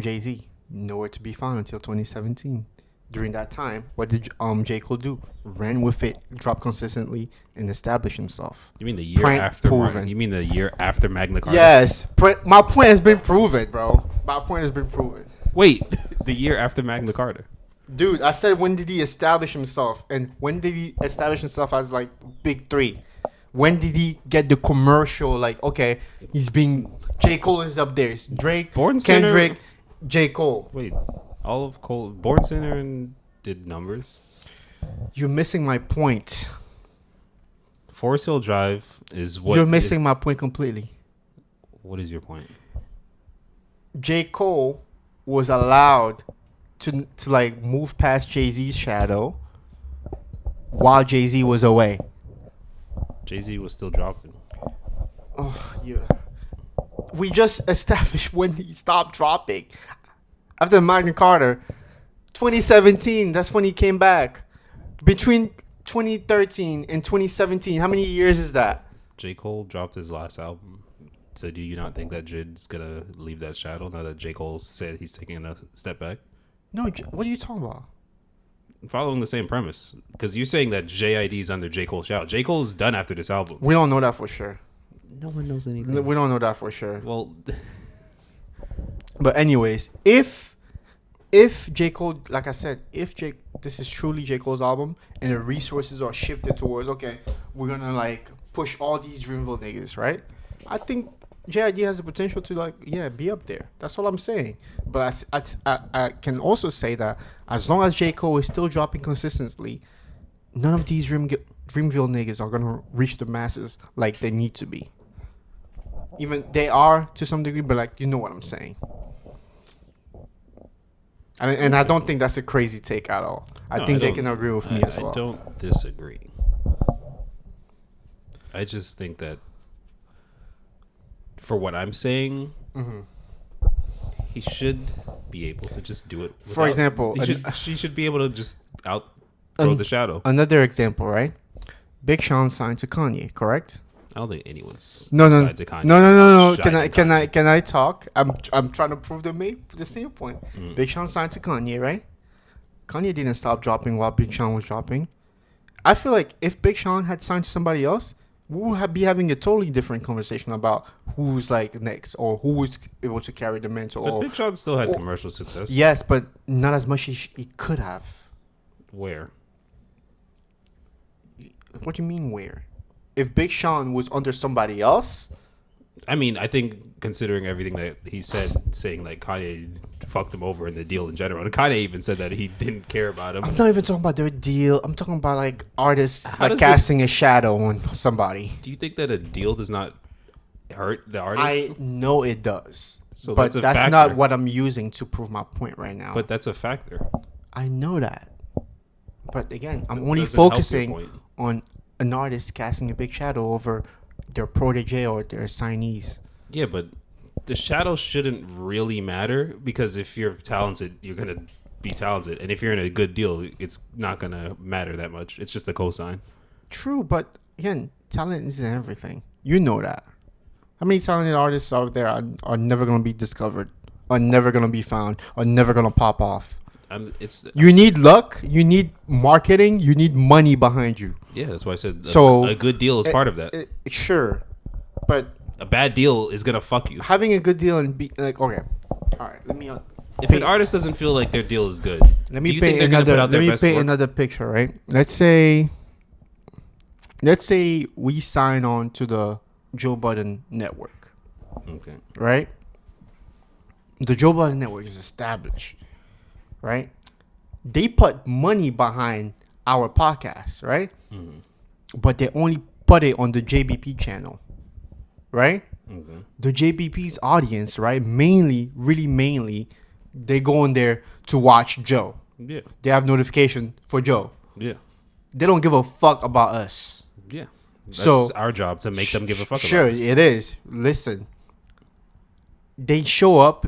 Jay-Z? Nowhere to be found until 2017. During that time, what did J. Cole do? Ran with it, dropped consistently, and established himself. You mean the year after? Proven. You mean the year after Magna Carta? Yes. My point has been proven, bro. My point has been proven. Wait, the year after Magna Carta. Dude, I said when did he establish himself? And when did he establish himself as like big three? When did he get the commercial? Like, okay, J. Cole is up there. It's Drake, Kendrick, J. Cole. Wait, all of Cole, Born Sinner and did numbers? You're missing my point. Forest Hill Drive is what You're missing my point completely. What is your point? J. Cole was allowed to like move past Jay-Z's shadow while Jay-Z was away. Jay-Z was still dropping. Oh, yeah. We just established when he stopped dropping. After Magna Carta, 2017, that's when he came back. Between 2013 and 2017, how many years is that? J. Cole dropped his last album. So do you not think that Jid's gonna leave that shadow now that J. Cole said he's taking a step back? No, what are you talking about? Following the same premise. Because you're saying that JID's under J. Cole's shadow. J. Cole's done after this album. We don't know that for sure. No one knows anything. We don't know that for sure. Well, But anyways, if J. Cole, like I said, this is truly J. Cole's album and the resources are shifted towards, okay, we're gonna like push all these Dreamville niggas, right? I think JID has the potential to like, be up there. That's all I'm saying. But I can also say that as long as J. Cole is still dropping consistently, none of these Dreamville niggas are gonna reach the masses like they need to be. Even they are to some degree, but like, you know what I'm saying. And I don't think that's a crazy take at all. I think they can agree with me as well. I don't disagree. I just think that for what I'm saying, he should be able to just do it. For example, she should be able to just throw the shadow. Another example, right? Big Sean signed to Kanye, correct? I don't think anyone's No. Kanye. No. Can I talk? I'm trying to prove the same point. Big Sean signed to Kanye, right? Kanye didn't stop dropping while Big Sean was dropping. I feel like if Big Sean had signed to somebody else, we would be having a totally different conversation about who's like next or who's able to carry the mantle. But Big Sean still had commercial success. Yes, but not as much as he could have. Where? What do you mean where? If Big Sean was under somebody else, I mean, I think considering everything that he said, saying like Kanye fucked him over in the deal in general, and Kanye even said that he didn't care about him. I'm not even talking about their deal. I'm talking about like artists like casting a shadow on somebody. Do you think that a deal does not hurt the artist? I know it does. So but that's that's not what I'm using to prove my point right now. But that's a factor. I know that. But again, I'm only doesn't help your focusing point. on an artist casting a big shadow over their protege or their signees. Yeah, but the shadow shouldn't really matter because if you're talented, you're going to be talented. And if you're in a good deal, it's not going to matter that much. It's just a cosign. True, but again, talent isn't everything. You know that. How many talented artists out there are never going to be discovered, are never going to be found, are never going to pop off? You need luck, you need marketing, you need money behind you. Yeah, that's why I said a good deal is part of that. Sure, but a bad deal is gonna fuck you. Having a good deal and be like, okay, all right, let me. If an artist doesn't feel like their deal is good, let me paint another picture. Right? Let's say we sign on to the Joe Budden network. Okay. Right. The Joe Budden network is established. Right, they put money behind our podcast, right? Mm-hmm. But they only put it on the JBP channel, right? Mm-hmm. The JBP's audience, right? Really mainly, they go in there to watch Joe. Yeah, they have notification for Joe. Yeah, they don't give a fuck about us. Yeah, that's our job to make them give a fuck. Sure, about us. It is. Listen, they show up.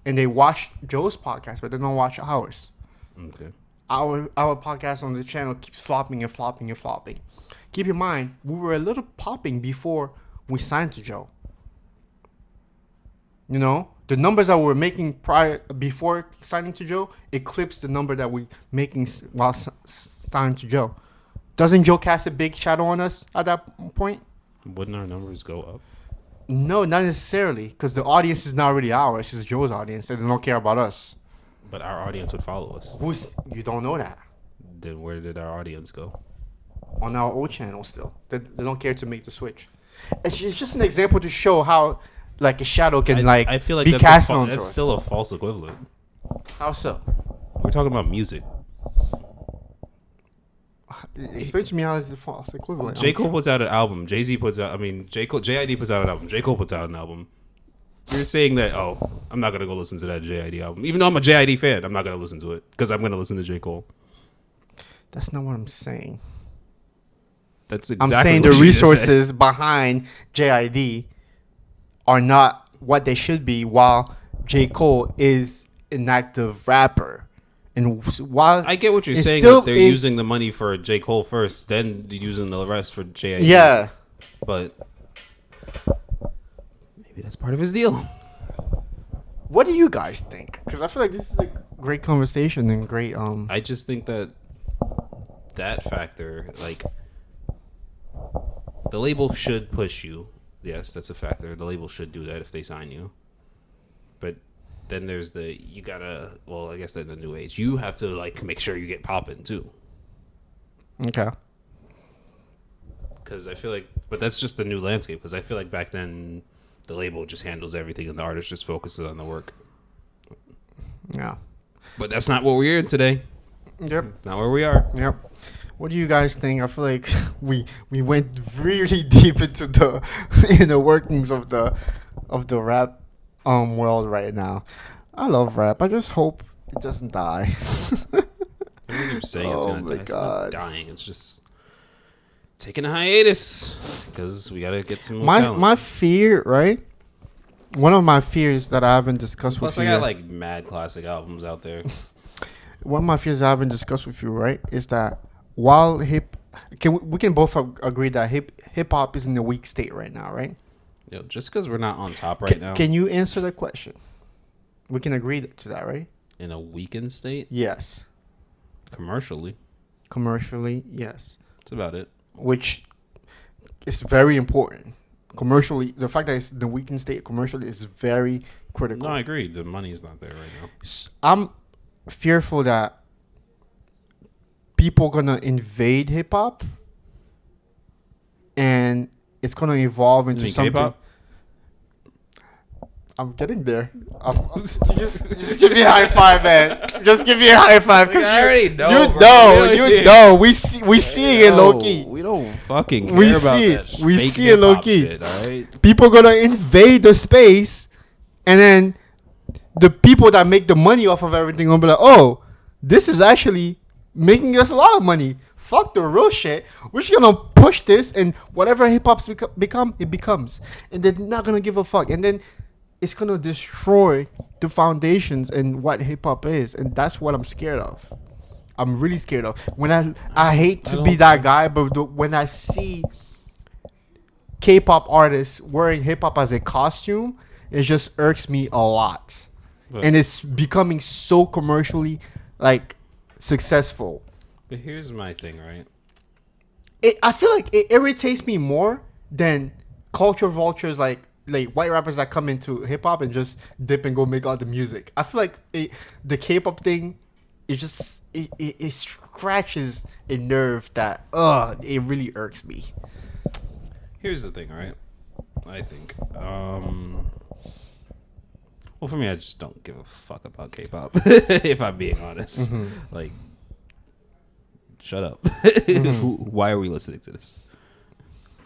And they watch Joe's podcast, but they don't watch ours. Okay. Our podcast on the channel keeps flopping and flopping and flopping. Keep in mind, we were a little popping before we signed to Joe. You know, the numbers that we were making before signing to Joe eclipsed the number that we making while signing to Joe. Doesn't Joe cast a big shadow on us at that point? Wouldn't our numbers go up? No, not necessarily, because the audience is not really ours. It's Joe's audience, and they don't care about us. But our audience would follow us. You don't know that. Then where did our audience go? On our old channel still. They don't care to make the switch. It's just an example to show how, like, a shadow can, I feel like be cast on. That's still a false equivalent. How so? We're talking about music. Explain to me how is the false equivalent. J. Cole puts out an album. Jay-Z puts out. I mean, JID puts out an album. J. Cole puts out an album. You're saying that? Oh, I'm not gonna go listen to that JID album, even though I'm a JID fan. I'm not gonna listen to it because I'm gonna listen to J. Cole. That's not what I'm saying. That's exactly. I'm saying what the you just said. resources behind JID are not what they should be, while J. Cole is an active rapper. And while I get what you're it's saying. still That they're a- using the money for J. Cole first, then using the rest for JID. Yeah. But maybe that's part of his deal. What do you guys think? Because I feel like this is a great conversation and great. I just think that factor, like, the label should push you. Yes, that's a factor. The label should do that if they sign you. But then there's you gotta. Well, I guess in the new age, you have to like make sure you get popping too. Okay. Because I feel like, but that's just the new landscape. Because I feel like back then, the label just handles everything, and the artist just focuses on the work. Yeah. But that's not what we're in today. Yep. Not where we are. Yep. What do you guys think? I feel like we went really deep into the workings of the rap world right now. I love rap. I just hope it doesn't die. Everything you're saying it's Oh gonna my die. It's God. not dying. It's just taking a hiatus because we gotta get some more my talent. my fear, right? One of my fears that I haven't discussed Plus, with I you. got like mad classic albums out there. One of my fears I haven't discussed with you, right, is that while we can both agree that hip hop is in a weak state right now, right? Yo, just because we're not on top right now Can you answer the question? We can agree to that, right? in a weakened state, Yes. commercially, Commercially, yes. that's about it. Which is very important. Commercially, the fact that it's in the weakened state commercially is very critical. No, I agree. The money is not there right now. I'm fearful that people gonna invade hip hop, and it's gonna evolve into mean something. K-pop? I'm getting there. Just give me a high five, man. Just give me a high five. Cause I already know, You bro. know. We already You did. know. We see it low key. We don't fucking care We about see that. it. We fake see it low hip-hop key. shit, all right? People gonna invade the space, and then the people that make the money off of everything gonna be like, oh, this is actually making us a lot of money. Fuck the real shit. We're just gonna push this, and whatever hip hop's become, it becomes, and they're not gonna give a fuck. And then it's gonna destroy the foundations and what hip hop is, and that's what I'm scared of. I'm really scared of. When I hate to be that guy, but when I see K-pop artists wearing hip hop as a costume, it just irks me a lot. But- And it's becoming so commercially like successful. But here's my thing, right? I feel like it irritates me more than culture vultures like white rappers that come into hip hop and just dip and go make all the music. I feel like the K-pop thing, it scratches a nerve that it really irks me. Here's the thing, right? I think. Well, for me, I just don't give a fuck about K-pop. If I'm being honest, like, shut up. Why are we listening to this?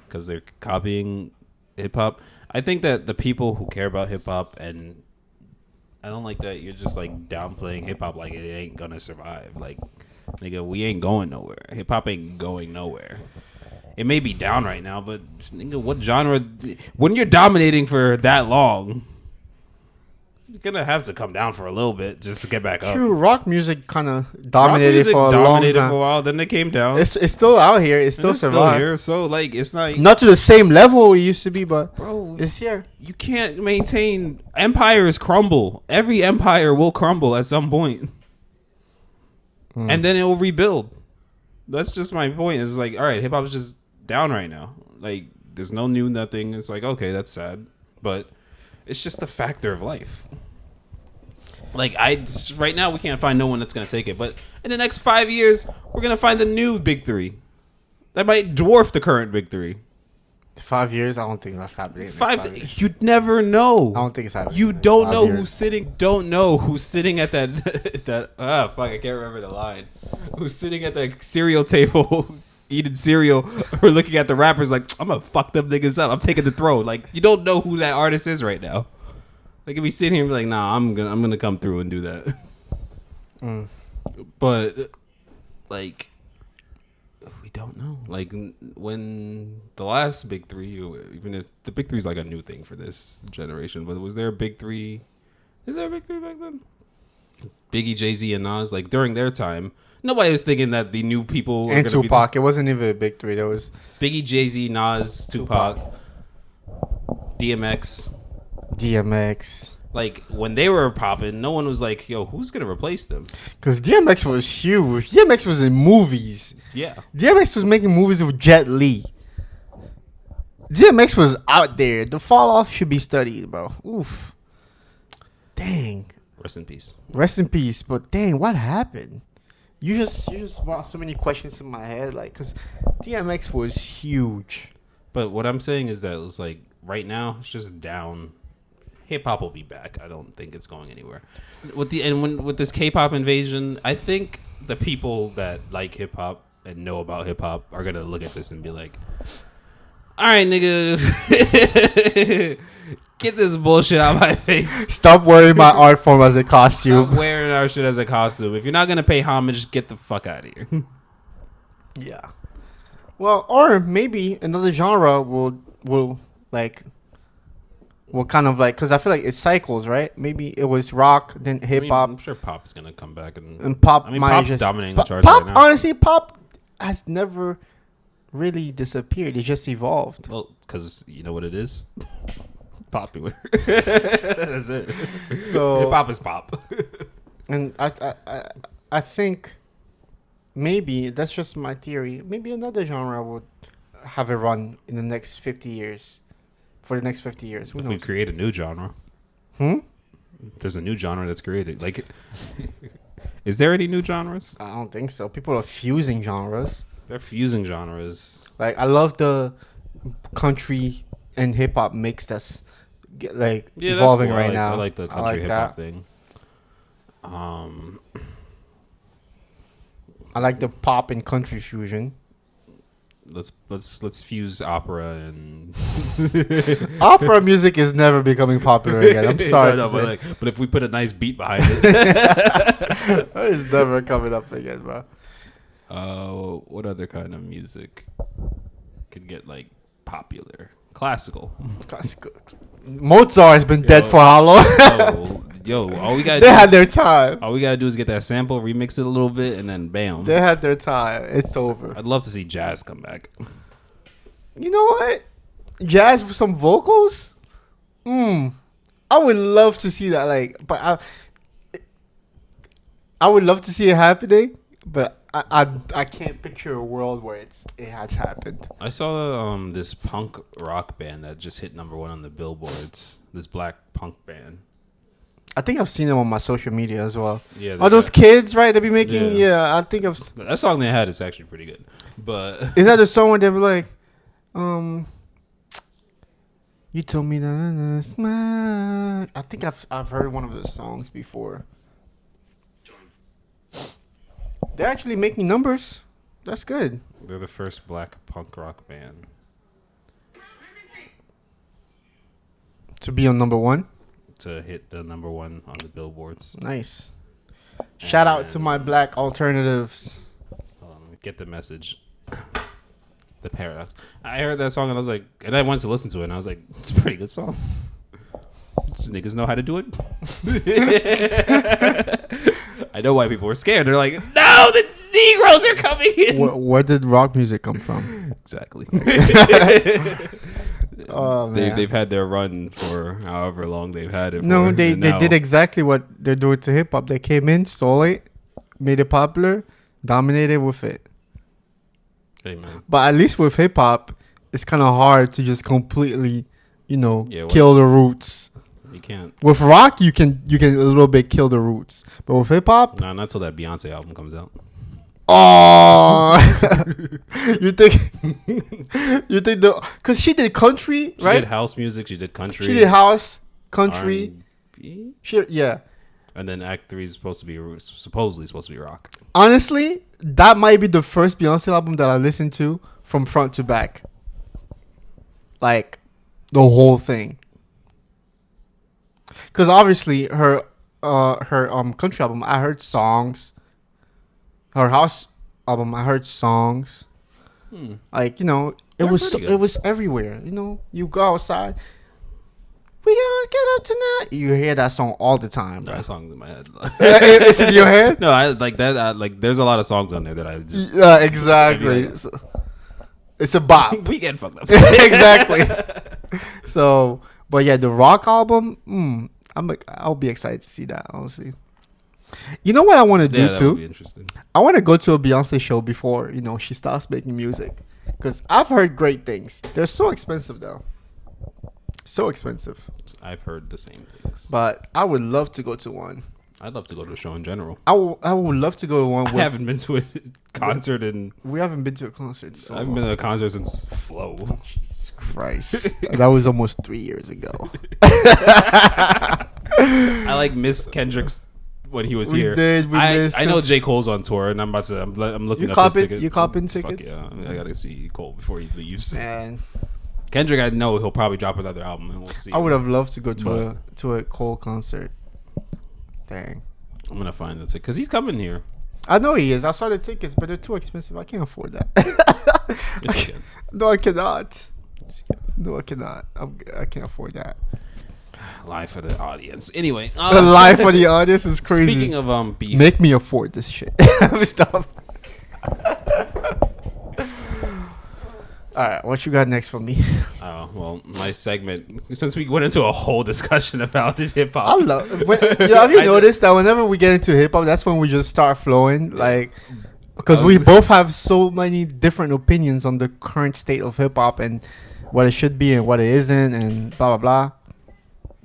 Because they're copying hip hop. I think that the people who care about hip hop, and I don't like that you're just like downplaying hip hop like it ain't gonna survive. Like, nigga, we ain't going nowhere. Hip hop ain't going nowhere. It may be down right now, but nigga, what genre? When you're dominating for that long, you're gonna have to come down for a little bit just to get back up. True, rock music kind of Rock dominated music for a long dominated time. for a while, then they came down. It's still out here. It's still It's still survived. here, so like it's not. Not to the same level it used to be, but Bro, it's here. you can't maintain. Empires crumble. Every empire will crumble at some point, and then it will rebuild. That's just my point. It's like, all right, hip hop is just down right now. Like, there's no new nothing. It's like, okay, that's sad, but it's just a factor of life. Like, right now we can't find no one that's gonna take it, but in the next 5 years we're gonna find the new big three that might dwarf the current big three. 5 years? I don't think that's happening. in the next 5 years. You'd never know. I don't think it's happening. You in the next don't 5 know years. who's sitting. Don't know who's sitting at that. Fuck! I can't remember the line. Who's sitting at the cereal table, eating cereal, or looking at the rappers like, I'm gonna fuck them niggas up. I'm taking the throne. Like, you don't know who that artist is right now. Like, if we sit here and be like, nah, I'm gonna come through and do that. But like, we don't know. Like, when the last big three, even if the big three is like a new thing for this generation, but was there a big three? Is there a big three back then? Biggie, Jay-Z, and Nas, like during their time, nobody was thinking that the new people were And gonna Tupac. It wasn't even a big three. There was Biggie, Jay-Z, Nas, Tupac, DMX. DMX. Like, when they were popping, no one was like, yo, who's gonna replace them? Because DMX was huge. DMX was in movies. Yeah. DMX was making movies with Jet Li. DMX was out there. The fall off should be studied, bro. Oof. Dang. Rest in peace. Rest in peace. But dang, what happened? You just brought so many questions in my head, like, because DMX was huge. But what I'm saying is that it was like, right now, it's just down. Hip hop will be back. I don't think it's going anywhere. With this K-pop invasion, I think the people that like hip hop and know about hip hop are gonna look at this and be like, "All right, nigga, get this bullshit out of my face. Stop wearing my art form as a Stop costume." wearing our shit as a costume. If you're not gonna pay homage, get the fuck out of here." Yeah. Well, or maybe another genre will kind of like, because I feel like it cycles, right? Maybe it was rock, then I hip mean, hop, I'm sure pop's gonna come back and pop. I mean, might pop's just- dominating the charts Pop, right now. honestly, pop has never really disappeared. It just evolved. Well, because you know what it is? Popular. That's it. So- hip hop is pop. And I think maybe that's just my theory. Maybe another genre would have a run in the next 50 years. For the next 50 years. Who If we knows? create a new genre, there's a new genre that's created. Like, is there any new genres? I don't think so. People are fusing genres. They're fusing genres. Like, I love the country and hip hop mix that's evolving cool. right now. I like the country like hip that. hop thing. I like the pop and country fusion. Let's fuse opera and Opera music is never becoming popular again. I'm sorry to say. but if we put a nice beat behind it, That is never coming up again, bro. what other kind of music could get like popular? Classical. Classical. Mozart has been dead for how long? Yo, all we gotta They do, had their time. all we gotta do is get that sample, remix it a little bit, and then bam. They had their time. It's over. I'd love to see jazz come back. You know what? Jazz with some vocals? I would love to see that. Like, but I would love to see it happening, but I can't picture a world where it has happened. I saw this punk rock band that just hit #1 on the billboards. This black punk band. I think I've seen them on my social media as well. Yeah, Are those kids, right? They be making. Yeah. Yeah, I think I've. that song they had is actually pretty good. But Is that the song where they be like, you told me that smile. I think I've heard one of those songs before. They're actually making numbers. That's good. they're the first black punk rock band To be on #1. to hit the #1 on the billboards. Nice. Shout out to my black alternatives. Get the message. The Paradox. I heard that song and I was like, and I went to listen to it and I was like, it's a pretty good song. These niggas know how to do it. I know why people were scared. They're like, no, the Negroes are coming in. Where did rock music come from? Exactly. Oh, man. They've had their run for however long they've had it. No, for, they and now- did exactly what they're doing to hip hop. They came in, stole it, made it popular, dominated with it. Hey, man. But at least with hip hop, it's kind of hard to just completely, Yeah, kill the roots. You can't. With rock, you can a little bit kill the roots, but with hip hop, Nah, not till that Beyonce album comes out. Oh, you think because she did country, She right? did house music. She did country. She did house, country. R&B, Yeah. and then Act 3 is supposedly supposed to be rock. Honestly, that might be the first Beyonce album that I listened to from front to back. Like the whole thing. Cuz obviously her country album I heard songs. Her house album I heard songs. Like, you know, They're pretty good. it was everywhere. You know, you go outside, we gonna get up tonight. You hear that song all the time, bro. That song's in my head. It's in your head? No, I like that. Like, there's a lot of songs on there that I just Yeah, exactly. Maybe It's a bop. we get fucked up. Exactly. So, but yeah, the rock album, I'll be excited to see that, honestly. You know what I want to do Yeah, that would be too? interesting. I want to go to a Beyonce show before, you know, she stops making music. Because I've heard great things. They're so expensive, though. So expensive. I've heard the same things. But I would love to go to one. I'd love to go to a show in general. I would love to go to one. I haven't been to a concert in. We haven't been to a concert. So I haven't been to a concert since Flow. Jesus Christ. That was almost 3 years ago. I like miss Kendrick's when he was We here. did, we missed I know us. J. Cole's on tour, and I'm looking You up his copping- ticket. you copping Fuck tickets? yeah, I gotta see Cole before he leaves. Man, Kendrick, I know he'll probably drop another album, and we'll see. I would have loved to go to But- a Cole concert. Dang. I'm gonna find the ticket because he's coming here. I know he is. I saw the tickets, but they're too expensive. I can't afford that. Yes, you can. No, I cannot. Yes, you can. No, I cannot. I can't afford that. Live for the audience. Anyway, The life for the audience is crazy. Speaking of beef, Make me afford this shit. Stop. All right, what you got next for me? well, my segment, since we went into a whole discussion about it, hip I hop. love. Have you noticed that whenever we get into hip hop, that's when we just start flowing, like, because we both have so many different opinions on the current state of hip hop and what it should be and what it isn't, and blah blah blah.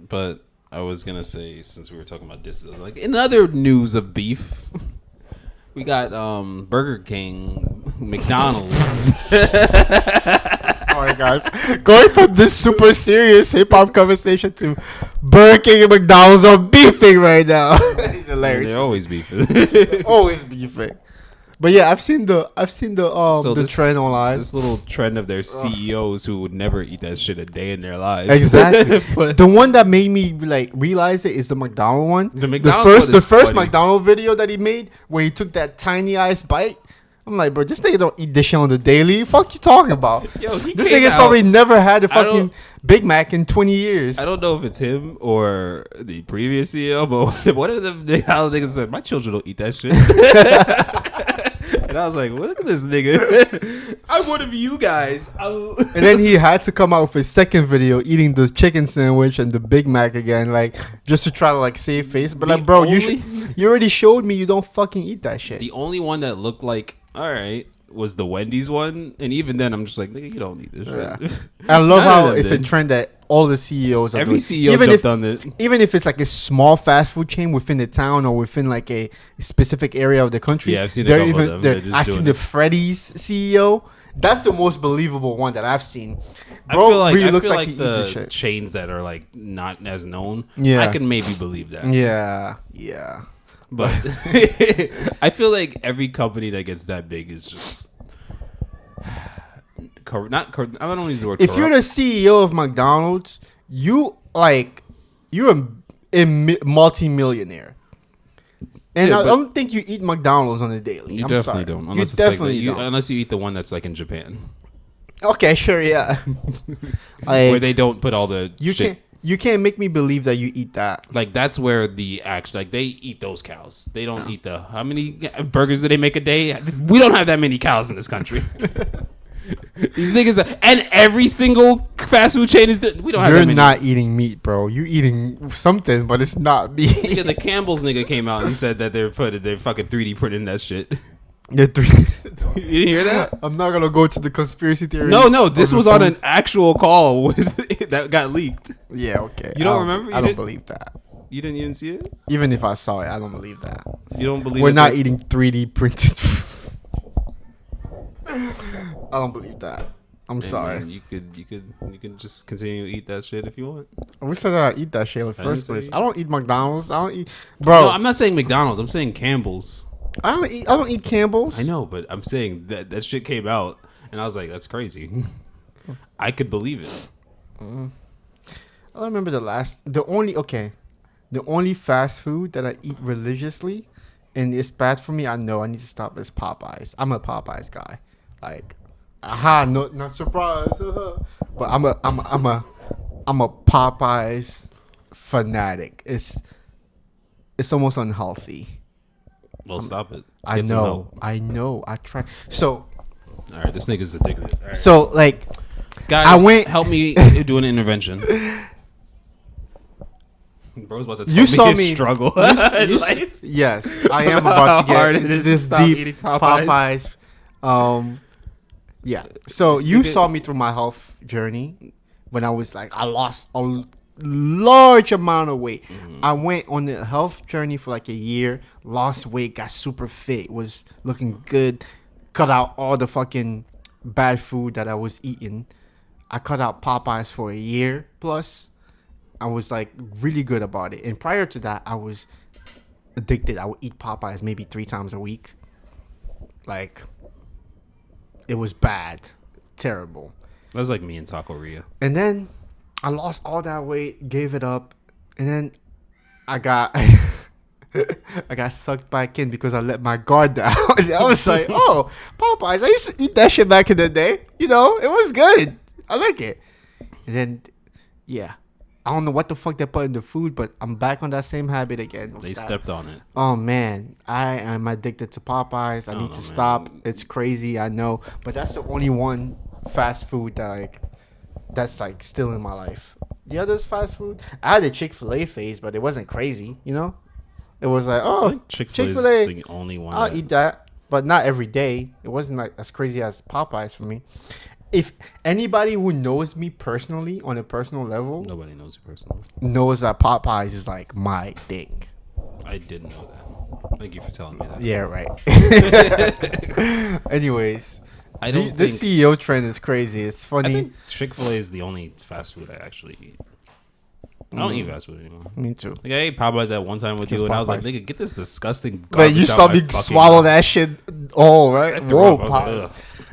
But I was gonna say, since we were talking about this, like in other news of beef, we got Burger King, McDonald's. Sorry, guys. Going from this super serious hip hop conversation to Burger King and McDonald's are beefing right now. It's hilarious. They're always beefing. Always beefing. But yeah, I've seen the trend online. This little trend of their CEOs who would never eat that shit a day in their lives. Exactly. But The one that made me like realize it is the McDonald one. The McDonald's one the is first funny. McDonald video that he made where he took that tiny ass bite. I'm like, bro, this nigga don't eat this shit on the daily. Fuck you talking about? Yo, he This came nigga's out- probably never had a I don't- fucking Big Mac in 20 years. I don't know if it's him or the previous CEO, but one of them how niggas said, my children don't eat that shit. And I was like, look at this nigga. I'm one of you guys. And then he had to come out with his second video eating the chicken sandwich and the Big Mac again, like just to try to like save face. But The like, bro, only- you already showed me you don't fucking eat that shit. The only one that looked like, all right, was the Wendy's one. And even then, I'm just like, nigga, you don't need this Yeah. shit. I love None of how them it's a did. trend that all the CEOs are Every doing. CEO even jumped if, on it. even if it's like a small fast food chain within the town or within like a specific area of the country. Yeah, I've seen a they're couple of them. They're just I've seen doing the it. Freddy's CEO. That's the most believable one that I've seen. I feel like, really I looks feel like like he eat this the shit. chains that are like not as known, Yeah. I can maybe believe that. Yeah. But I feel like every company that gets that big is just I don't want to use the word If you're corrupt. the CEO of McDonald's, you're a multi-millionaire. And Yeah, I but- don't think you eat McDonald's on a daily. You I'm definitely sorry. don't. You Unless it's definitely like don't. unless you eat the one that's like in Japan, Okay, sure, yeah. where Like, they don't put all the you shit. can't make me believe that you eat that. Like that's where the act like they eat those cows. They don't eat the how many burgers do they make a day? We don't have that many cows in this country. These niggas and every single fast food chain is we don't have You're that many. not eating meat, bro. You're eating something, but it's not meat. Nigga, the Campbell's nigga came out and said that they're fucking 3D printing that shit. You're three- You didn't hear that? I'm not gonna go to the conspiracy theory. No, this of the was on phone. an actual call with that got leaked. Yeah, okay. You don't I remember? You I don't didn't- believe that. You didn't see it? Even if I saw it, I don't believe that. You don't believe We're that not they- eating 3D printed. I don't believe that. I'm Hey, sorry. man, you could just continue to eat that shit if you want. I wish that I eat that shit in the didn't first say place. you- I don't eat McDonald's. I don't eat, bro. No, I'm not saying McDonald's. I'm saying Campbell's. I don't eat Campbell's. I know, but I'm saying that shit came out, and I was like, that's crazy. I could believe it. I remember the only fast food that I eat religiously, and it's bad for me. I know I need to stop. Is Popeyes. I'm a Popeyes guy. Like, no, not surprised. But I'm a Popeyes fanatic. It's almost unhealthy. Well, stop it. I Get some know. help. I know. I try. So All right, this nigga's addicted. All right. so like Guys, I went- help me do an intervention. Bro's about to tell You me saw his me struggle. yes, I am about to How hard get it into is to this stop deep eating Popeyes. Yeah. So you You could- saw me through my health journey when I was like I lost a large amount of weight. I went on the health journey for like a year, lost weight, got super fit, was looking good, cut out all the fucking bad food that I was eating. I cut out Popeyes for a year plus. I was like really good about it. And prior to that, I was addicted. I would eat Popeyes maybe 3 times a week. Like, it was bad, terrible. That was like me and Taco Ria. And then I lost all that weight, gave it up, and then I got I got sucked back in because I let my guard down. And I was like, oh, Popeyes. I used to eat that shit back in the day. You know, it was good. I like it. And then, yeah. I don't know what the fuck they put in the food, but I'm back on that same habit again. They stepped on it. Oh man, I am addicted to Popeyes. I need to stop. It's crazy, I know, but that's the only one fast food that's like still in my life. The others fast food, I had a Chick-fil-A phase, but it wasn't crazy, you know. It was like, I oh, think Chick-fil-A Chick-fil-A, is the only one. I'll eat that, but not every day. It wasn't like as crazy as Popeyes for me. If anybody who knows me personally on a personal level Nobody knows you personally. knows that Popeyes is like my thing. I didn't know that. Thank you for telling me that. Yeah, right. Anyways, I don't the think. CEO trend is crazy. It's I funny. think Chick-fil-A is the only fast food I actually eat. I don't eat fast food anymore. Me too. Like I ate Popeyes at one time with Kiss you, and I was like, Popeyes. "Nigga, get this disgusting." But you garbage out saw my me fucking swallow mouth." that shit. Oh, right. I threw Whoa, up. I was like, Popeyes. "Ugh."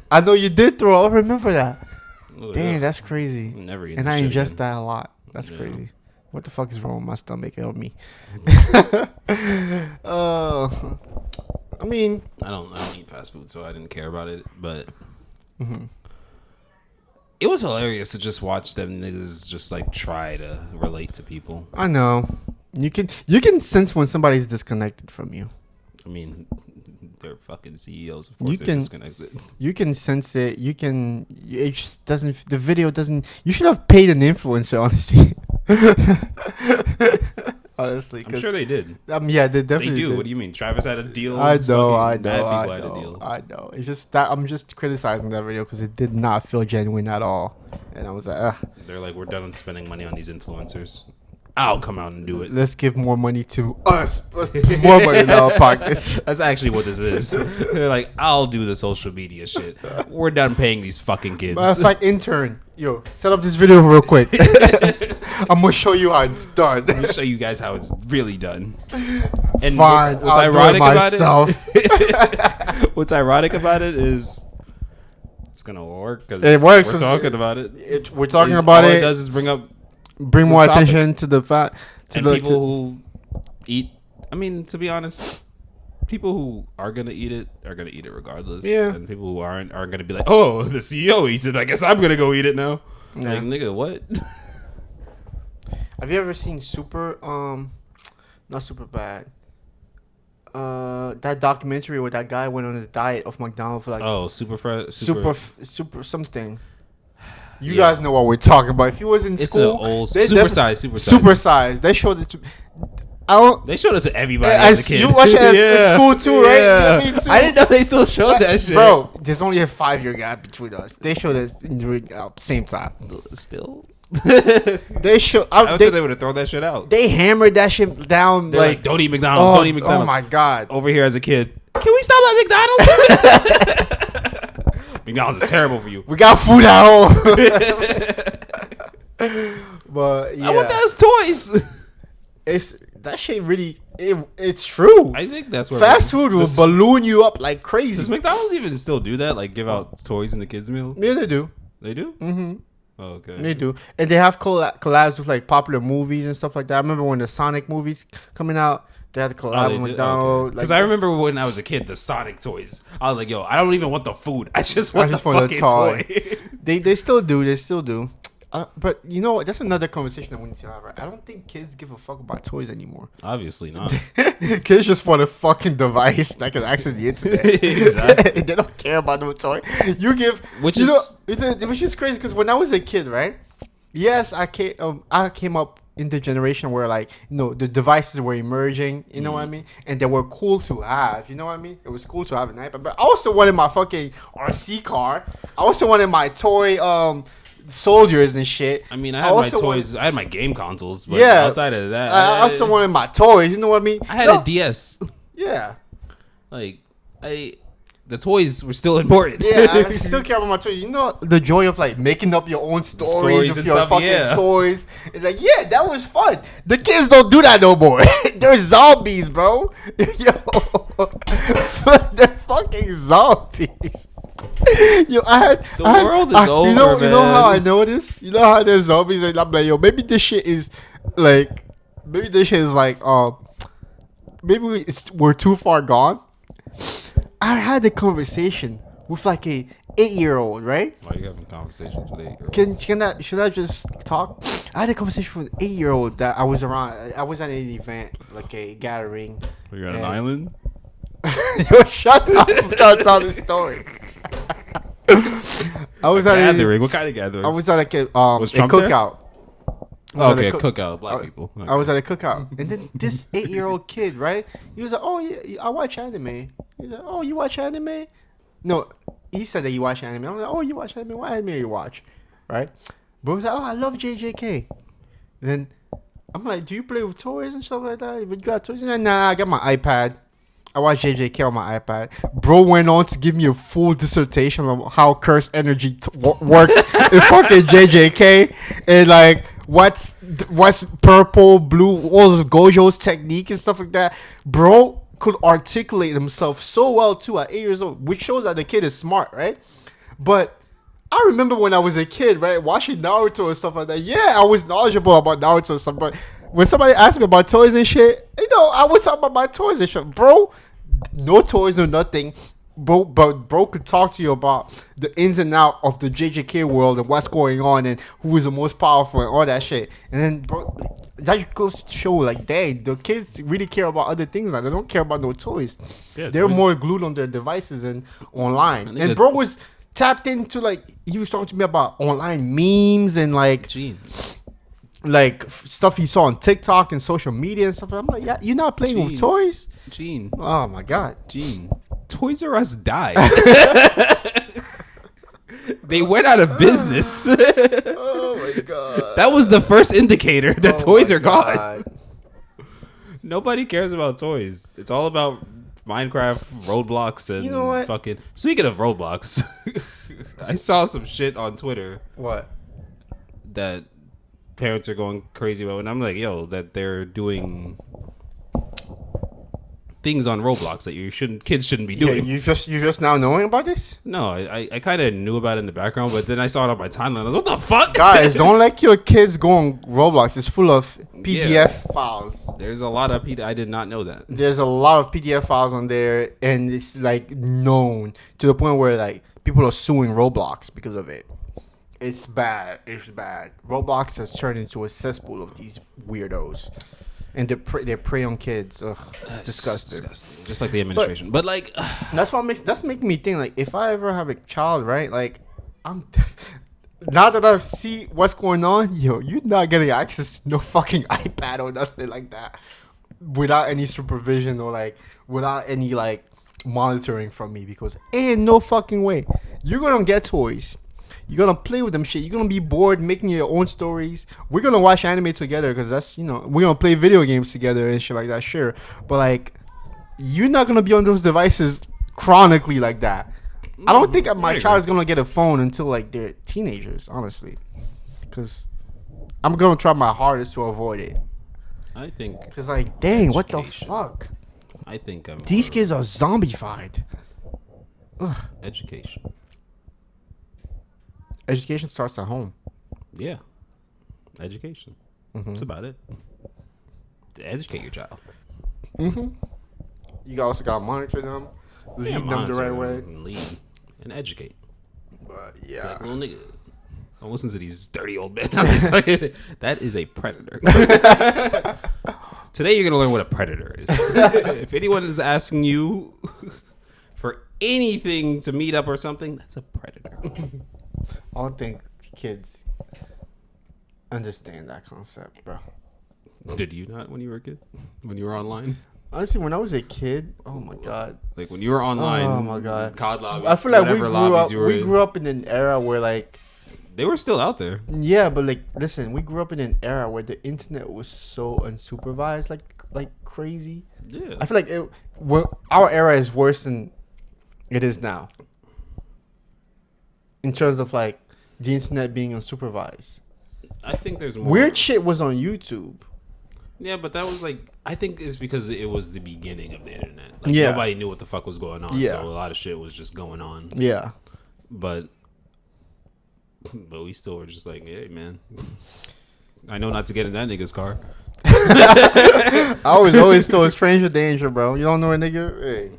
I know you did throw up. I remember that. I was like, Damn, "Ugh." that's crazy. I'm never eating And that I shit ingest again. that a lot. That's Yeah. crazy. What the fuck is wrong with my stomach? Help me. I mean, I don't eat fast food, so I didn't care about it. But Mm-hmm. it was hilarious to just watch them niggas just like try to relate to people. I know. You can sense when somebody's disconnected from you. I mean, they're fucking CEOs. Of You course, they're can- disconnected. You can sense it. You can. It just doesn't. The video doesn't. You should have paid an influencer, honestly. Honestly, I'm 'cause, sure they did. yeah, they They definitely do. did. What do you mean? Travis had a deal. I Fucking know, mad people I had a know, deal. I know. It's just that I'm just criticizing that video because it did not feel genuine at all, and I was like, ugh, They're like, we're done spending money on these influencers. I'll come out and do it. let's give more money to us. Let's put more money in our pockets. That's actually what this is. They're like, I'll do the social media shit. We're done paying these fucking kids. Matter of fact, intern, yo, set up this video real quick. I'm gonna show you how it's done. Let me show you guys how it's really done. And Fine, what's I'll do ironic it about myself. it? What's ironic about it is it's gonna work because It works. we're talking about it. We're talking All about it it. does is Bring more the topic. attention to the fact to and the. people who eat. I mean, to be honest, people who are gonna eat it are gonna eat it regardless. Yeah. And people who aren't gonna be like, oh, the CEO eats it. I guess I'm gonna go eat it now. Yeah. Like, nigga, what? Have you ever seen not Super Bad? That documentary where that guy went on a diet of McDonald's for like Oh, super fresh. super something. You Yeah. guys know what we're talking about. If he was in It's school, an old they super def- size. Super size. super size. They showed it to. I don't. They showed it to everybody as a As kid. you watch it in school too, right? Yeah. Me too. I didn't know they still showed that shit. Bro, there's only a 5-year gap between us. They showed us in the same time. Still. They show. I thought They, they would have thrown that shit out. they hammered that shit down They're like, like. don't eat McDonald's. Don't eat McDonald's. Oh my god. Over here as a kid, can we stop at McDonald's? McDonald's is terrible for you. We got food at home. But yeah, I want that as toys. it's that shit really. It's true. I think that's where Fast food will balloon you up like crazy. Does McDonald's even still do that? Like give out toys in the kids' meal? Yeah, they do. They do. Mm-hmm. Oh, okay. They do, and they have collabs with like popular movies and stuff like that. I remember when the Sonic movies coming out, they had a collab with McDonald's. Because I remember when I was a kid, the Sonic toys. I was like, yo, I don't even want the food. I just want the fucking toy. They still do. They still do. But you know what? That's another conversation that we need to have. Right? I don't think kids give a fuck about toys anymore. Obviously not. Kids just want a fucking device that can access the internet. Exactly. They don't care about no toy. You give, which is crazy because when I was a kid, right? Yes, I came up in the generation where like the devices were emerging. You know what I mean? And they were cool to have. You know what I mean? It was cool to have an iPad, but I also wanted my fucking RC car. I also wanted my toy soldiers and shit. I mean, I had my toys. I had my game consoles. But outside of that, I also wanted my toys. You know what I mean? I had a DS. Yeah. Like the toys were still important. Yeah, I still care about my toys. You know the joy of like making up your own stories with your fucking toys. It's like, yeah, that was fun. The kids don't do that no more. They're zombies, bro. Yo, they're fucking zombies. Yo, the world is over, man. You know how I know this? You know how there's zombies and I'm like, yo, maybe this shit is like, maybe we're too far gone. I had a conversation with like a 8-year-old, right? Why are you having conversations with 8-year-olds? Should I just talk? I had a conversation with an 8-year-old that I was around. I was at an event, like a gathering. You're on an island? Yo, shut up! I'm trying to tell the story. I was at gathering. What kind of gathering? I was at like a cookout. Okay, cookout, black people. Okay. I was at a cookout, and then this 8-year-old kid, right? He was like, "Oh yeah, I watch anime." He's like, "Oh, you watch anime?" No, he said that you watch anime. I'm like, "Oh, you watch anime? What anime you watch?" Right? But he was like, "Oh, I love JJK." And then I'm like, "Do you play with toys and stuff like that? You got toys?" He's like, "Nah, I got my iPad. I watch JJK on my iPad." Bro went on to give me a full dissertation on how curse energy works in fucking JJK and like what's purple, blue, all those Gojo's technique and stuff like that. Bro could articulate himself so well too at 8 years old, which shows that the kid is smart, right? But I remember when I was a kid, right, watching Naruto and stuff like that. Yeah, I was knowledgeable about Naruto and stuff, but when somebody asked me about toys and shit, I would talk about my toys and shit. Bro, no toys or nothing. Bro could talk to you about the ins and out of the JJK world and what's going on and who is the most powerful and all that shit. And then, bro, that goes to show, like, dang, the kids really care about other things now. They don't care about no toys. Yeah, they're more glued on their devices and online. And bro was tapped into, like, he was talking to me about online memes and, like, like stuff he saw on TikTok and social media and stuff. I'm like, yeah, you're not playing with toys? Gene. Oh, my God. Gene. Toys R Us died. They went out of business. Oh my God. That was the first indicator that toys are gone. Nobody cares about toys. It's all about Minecraft, Roblox, and fucking. Speaking of Roblox, I saw some shit on Twitter. What? That parents are going crazy about, and I'm like, yo, that they're doing things on Roblox that kids shouldn't be doing. Yeah, you just now knowing about this? No, I kind of knew about it in the background, but then I saw it on my timeline. I was like, what the fuck? Guys, don't let your kids go on Roblox. It's full of PDF files. There's a lot of I did not know that. There's a lot of PDF files on there, and it's like known to the point where like people are suing Roblox because of it. It's bad. It's bad. Roblox has turned into a cesspool of these weirdos. And they prey on kids. Ugh, it's disgusting. Just like the administration. But like, that's making me think. Like, if I ever have a child, right? Like, now that I see what's going on, yo, you're not getting access to no fucking iPad or nothing like that, without any supervision or like without any like monitoring from me. Because ain't no fucking way you're gonna get toys. You're going to play with them shit. You're going to be bored making your own stories. We're going to watch anime together because that's, we're going to play video games together and shit like that, sure. But, like, you're not going to be on those devices chronically like that. I don't think my I child agree. is gonna get a phone until like they're teenagers, honestly, because I'm gonna try my hardest to avoid it. I think. Cause like, dang, what the Education. fuck? I think I'm. These more kids are zombified. education. Education starts at home. Yeah, education. That's about it. To educate your child. You also gotta monitor them, lead them the monitor right them way. and lead and educate. But Like, yeah, little nigga. Don't listen to these dirty old men. That is a predator. Today you're gonna learn what a predator is. If anyone is asking you for anything to meet up or something, that's a predator. I don't think kids understand that concept, bro. Did you not when you were a kid? When you were online? Honestly, when I was a kid, oh my god, Like when you were online? Oh my God. COD lobby. I feel like whatever lobbies you were we in, grew up in an era where like, they were still out there. yeah, but like, listen, we grew up in an era where the internet was so unsupervised, like crazy. Yeah. I feel like our era is worse than it is now. In terms of like the internet being unsupervised, I think there's more weird shit was on YouTube. Yeah, but that was like, I think it's because it was the beginning of the internet. Like, Yeah. nobody knew what the fuck was going on. Yeah. So a lot of shit was just going on. Yeah, But we still were just like, hey man, I know not to get in that nigga's car. I was always told stranger danger, bro. You don't know a nigga? Hey,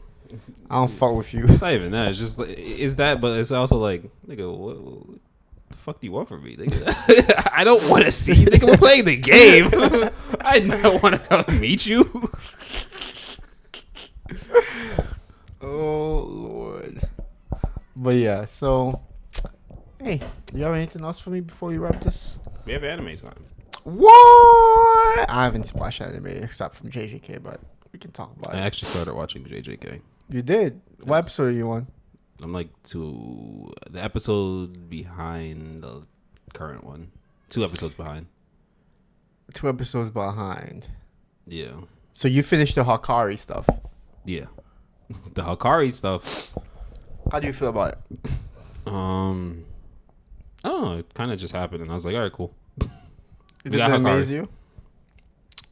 I don't fuck with you. It's not even that. It's just like, is that, but it's also like, nigga, what the fuck do you want from me? Nigga? I don't want to see you. Nigga, we're playing the game. I don't want to come meet you. Oh Lord. But yeah, so hey, you have anything else for me before we wrap this? We have anime time. What? I haven't watched anime except from JJK, but we can talk about I it. actually started watching JJK. You did. What episode are you on? I'm like the episode behind the current one. 2 episodes behind. 2 episodes behind. Yeah. So you finished the Hakari stuff. Yeah. The Hakari stuff. How do you feel about it? I don't know. It kind of just happened, and I was like, all right, cool. It We got didn't Hakari. amaze you?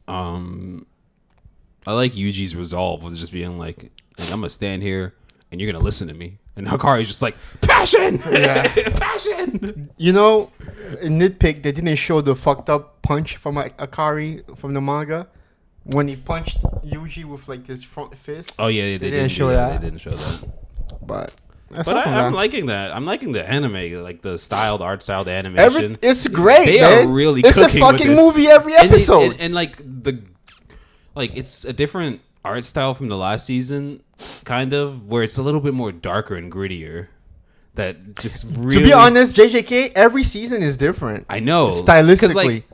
I like Yuji's resolve with just being like, I'm gonna stand here, and you're gonna listen to me. And Hakari's just like, passion, passion. You know, in nitpick, they didn't show the fucked up punch from Akari from the manga when he punched Yuji with like his front fist. Oh yeah, they didn't show do that. They didn't show that. But that's But not I'm that. liking that. I'm liking the anime, like the style, the art style, the animation. It's great. They man. are really It's a cooking with fucking this. movie every And episode. and like it's a different art style from the last season, kind of, where it's a little bit more darker and grittier. That just really, To be honest, JJK every season is different. I know 'Cause, stylistically. like,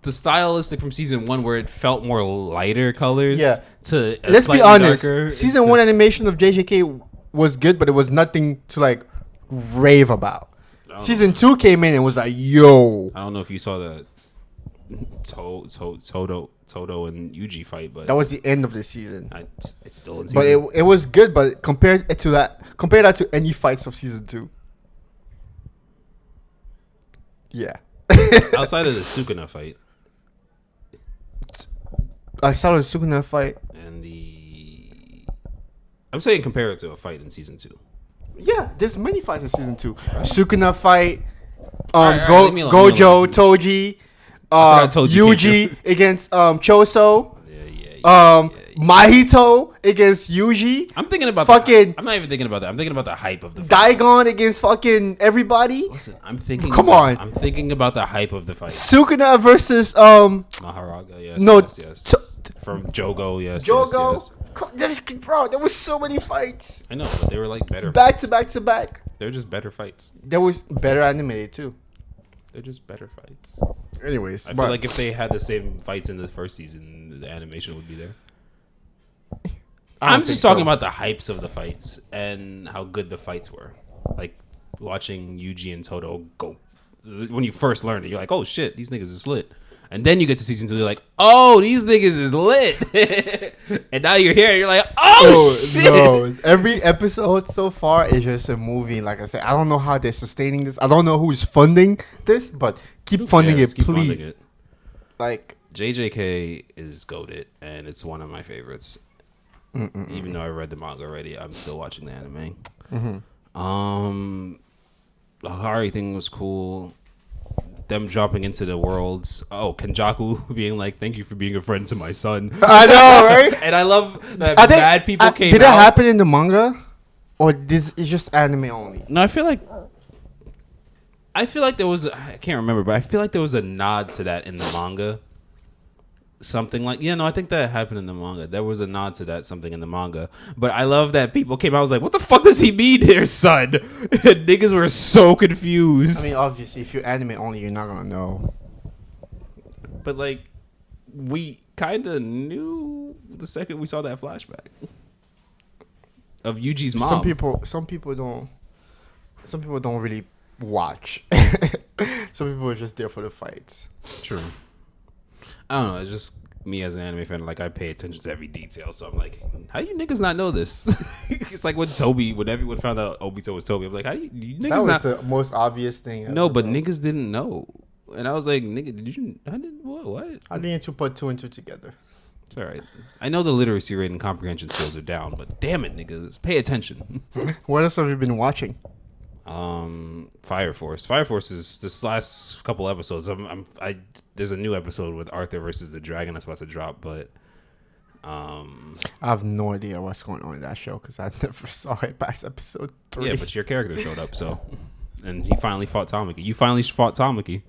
the stylistic from season 1, where it felt more lighter colors. Yeah. To a Let's be slightly honest. darker, Season to- 1 animation of JJK was good, but it was nothing to like rave about. Season 2 came in and was like, yo, I don't know if you saw that Toto and Yuji fight, but that was the end of the season. it's still in season. But it was good, but compare that to any fights of season 2. Yeah. outside of the Sukuna fight I saw the Sukuna fight. and I'm saying compare it to a fight in season 2. Yeah, there's many fights in season 2. Sukuna fight, Alright, leave me alone, leave me Gojo, alone. Toji, forgot Toji Yuji against Choso, Yeah. Mahito against Yuji, I'm thinking about fucking- I'm not even thinking about that. I'm thinking about the hype of the fight. Daigon against fucking everybody, Listen, I'm thinking. Come about- on. I'm thinking about the hype of the fight. Versus Maharaga, yes. No, yes. From Jogo, yes. Jogo. Yes, Bro, there was so many fights. I know, but they were like better. Back fights. to back to back. They're just better fights. There was better animated too. They're just better fights. Anyways, I feel like if they had the same fights in the first season, the animation would be there. I'm just talking about the hypes of the fights and how good the fights were. Like watching Yuji and Toto go. When you first learned it, you're like, "Oh shit, these niggas is lit." And then you get to season 2, you're like, oh, these niggas is lit. And now you're here, and you're like, oh, shit. No, every episode so far is just a movie. Like I said, I don't know how they're sustaining this. I don't know who's funding this, but keep funding Yes, it, keep please. funding it. Like, JJK is goated, and it's one of my favorites. Even though I read the manga already, I'm still watching the anime. The Hari thing was cool. Them jumping into the worlds. Oh, Kenjaku being like, "Thank you for being a friend to my son." I know, right? And I love that I think- bad people came Did out. it happen in the manga, or this is just anime only? No, I feel like there was. I can't remember, but I feel like there was a nod to that in the manga. Something like, yeah, no, I think that happened in the manga. There was a nod to that, something in the manga. But I love that people came out. I was like, what the fuck does he mean here, son? And niggas were so confused. I mean, obviously, if you're anime only, you're not gonna know. But like, we kind of knew the second we saw that flashback of Yuji's mom. Some people don't really watch. Some people are just there for the fights. True. I don't know. It's just me as an anime fan. Like, I pay attention to every detail. So I'm like, how you niggas not know this? It's like when everyone found out Obito was Toby. I'm like, how you niggas That was not? the most obvious thing. No, ever, but bro. niggas didn't know. And I was like, nigga, what? I need to put 2 and 2 together. It's all right. I know the literacy rate and comprehension skills are down, but damn it, niggas, pay attention. What else have you been watching? Fire Force. Fire Force is this last couple episodes. There's a new episode with Arthur versus the Dragon that's about to drop, but I have no idea what's going on in that show because I never saw it past episode 3. yeah, but your character showed up, so and he finally fought Tamaki. You finally fought Tamaki.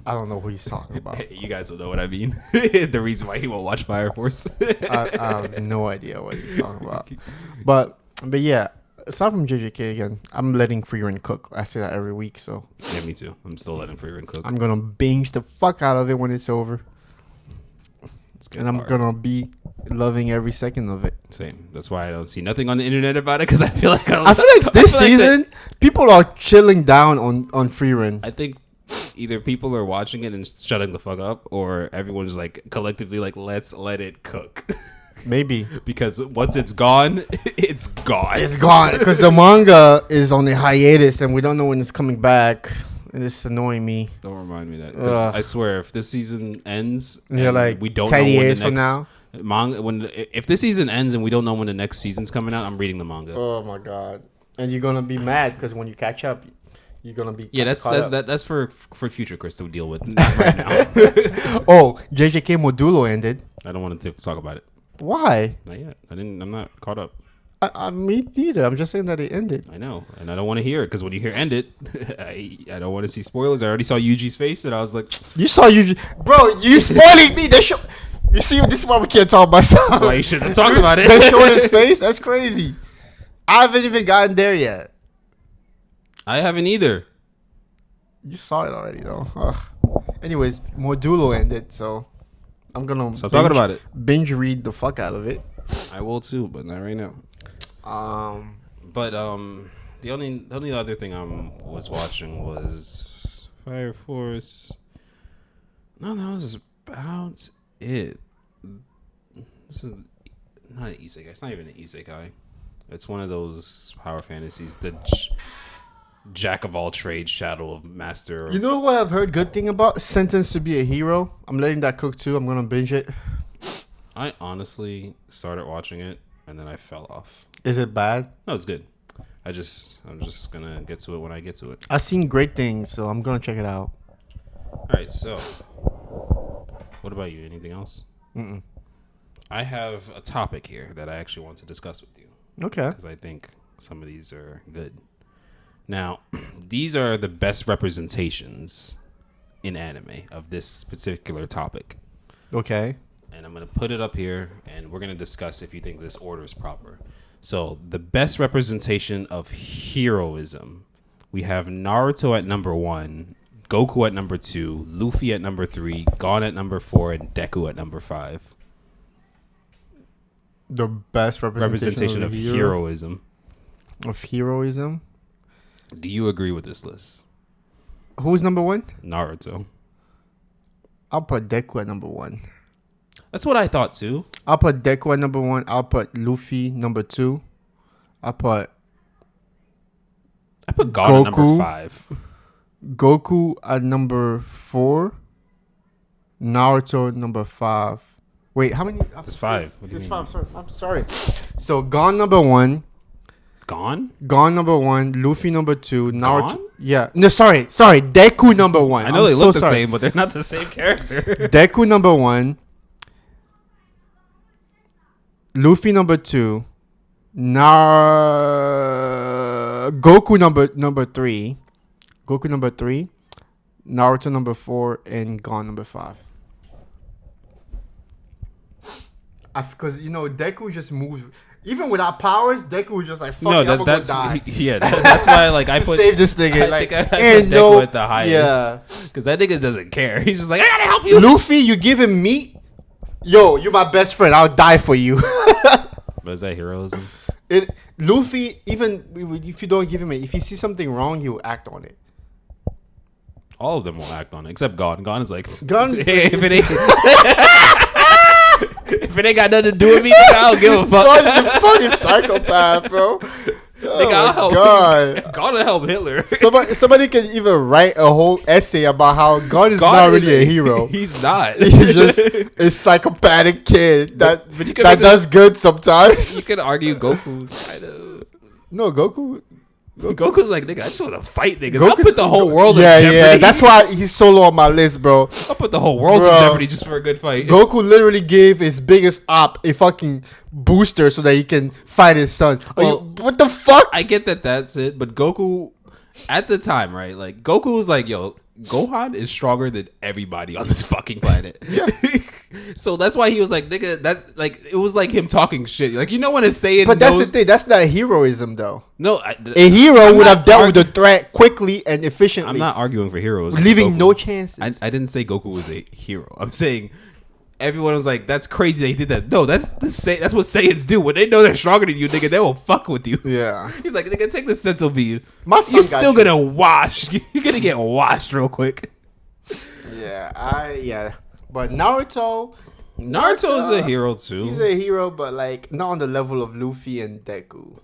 I don't know who he's talking about. You guys will know what I mean. The reason why he won't watch Fire Force. I have no idea what he's talking about. But yeah, aside from JJK again, I'm letting Freeran cook. I say that every week, so Yeah, me too. I'm still letting Freeran cook. I'm gonna binge the fuck out of it when it's over, It's and I'm gonna be loving every second of it. Same. That's why I don't see nothing on the internet about it because I feel like I feel like this season people are chilling down on Freeran. I think either people are watching it and shutting the fuck up, or everyone's like collectively like, let's let it cook. Maybe Because once it's gone, it's gone. it's gone because the manga is on a hiatus and we don't know when it's coming back. And it's annoying me. Don't remind me of that. 'Cause I swear, if this season ends, You're and like we don't 10 know when years the from next now. manga if this season ends and we don't know when the next season's coming out, I'm reading the manga. Oh my god! And you're gonna be mad because when you catch up, you're gonna be Yeah, caught up. that's for future Chris to deal with, not right now. Oh, JJK Modulo ended. I don't want to talk about it. Why? Not yet. I'm not caught up. Me neither. I'm just saying that it ended. I know, and I don't want to hear it because when you hear "end it," I don't want to see spoilers. I already saw Yuji's face, and I was like, You saw you, bro. You spoiling me. They show. You see, this is why we can't talk about stuff. "Well, you should have talked about it." They showing his face. That's crazy. I haven't even gotten there yet. I haven't either. You saw it already, though. Ugh. Anyways, Modulo ended, so I'm gonna Stop talking about it. binge read the fuck out of it. I will too, but not right now. But the only other thing I was watching was Fire Force. No, that was about it. This is not an isekai. It's not even an isekai. It's one of those power fantasies. The jack of all trades, shadow of master. You know what I've heard good thing about? Sentenced to be a Hero. I'm letting that cook too. I'm gonna binge it. I honestly started watching it and then I fell off. Is it bad? No, it's good. I'm just gonna get to it when I get to it. I've seen great things, so I'm gonna check it out. All right, so what about you? Anything else? Mm-mm. I have a topic here that I actually want to discuss with you Okay. because I think some of these are good. Now, these are the best representations in anime of this particular topic. Okay. And I'm going to put it up here, and we're going to discuss if you think this order is proper. So, the best representation of heroism. We have Naruto at number 1, Goku at number 2, Luffy at number 3, Gon at number 4, and Deku at number 5. The best representation Of heroism. Of heroism. Do you agree with this list? Who's number 1? Naruto. I'll put Deku at number 1. That's what I thought too. I'll put Deku at number 1. I'll put Luffy number 2. I'll put I put God at number Goku. 5. Goku at number 4. Naruto number 5. Wait, how many? It's 5. What do you It's mean? 5. Sorry, I'm sorry. So Gon number 1. Gone? Gon number 1. Luffy number 2. Naruto. Gon? Yeah. No, sorry. Deku number 1. I know I'm they so look the sorry. same, but they're not the same character. Deku number 1. Luffy number 2. Goku number 3. Goku number 3. Naruto number 4 and Gon number 5. Because Deku just moves. Even without powers, Deku was just like, "Fuck No, it, I'm that's gonna die." yeah. That's why like I Just put save this nigga. I Like, think I put and Deku at the highest. Yeah, because that nigga doesn't care. He's just like, I gotta help you. Luffy, you give him meat. Yo, you're my best friend. I'll die for you. But is that heroism? Luffy, even if you don't give him it, if he sees something wrong, he'll act on it. All of them will act on it, except Gon. Gon is like, Gon is hey, like- if it ain't, if it ain't got nothing to do with me, nigga, I don't give a fuck. God is a fucking psychopath, bro. Nigga, I'll help. God. Gon will help Hitler. Somebody can even write a whole essay about how God is Gon not is really a hero. He's not. He's just a psychopathic kid that But you can that make does good You sometimes. can argue Goku's kind of. No, Goku. Goku's like, nigga, I just want to fight niggas. Goku- I'll put the whole world Yeah, in jeopardy. yeah. That's why he's so low on my list, bro. I'll put the whole world Bro. in jeopardy just for a good fight. Goku literally gave his biggest op a fucking booster so that he can fight his son. What the fuck? I get that that's it, but Goku, at the time, right? Like, Goku was like, yo, Gohan is stronger than everybody on this fucking planet. Yeah. So that's why he was like, nigga, that's like, it was like him talking shit. Like, you know when it's saying But that's the thing. That's not heroism, though. No, A hero I'm would not have dealt with the threat quickly and efficiently. I'm not arguing for heroes. leaving Goku. no chances. I didn't say Goku was a hero. I'm saying everyone was like, "That's crazy that he did that." No, that's that's what Saiyans do. When they know they're stronger than you, nigga, they will fuck with you. Yeah. He's like, "Nigga, take the senso bean. My son You're got still you. gonna wash. You're gonna get washed real quick." Yeah. But Naruto. Naruto is a hero too. He's a hero, but like not on the level of Luffy and Deku.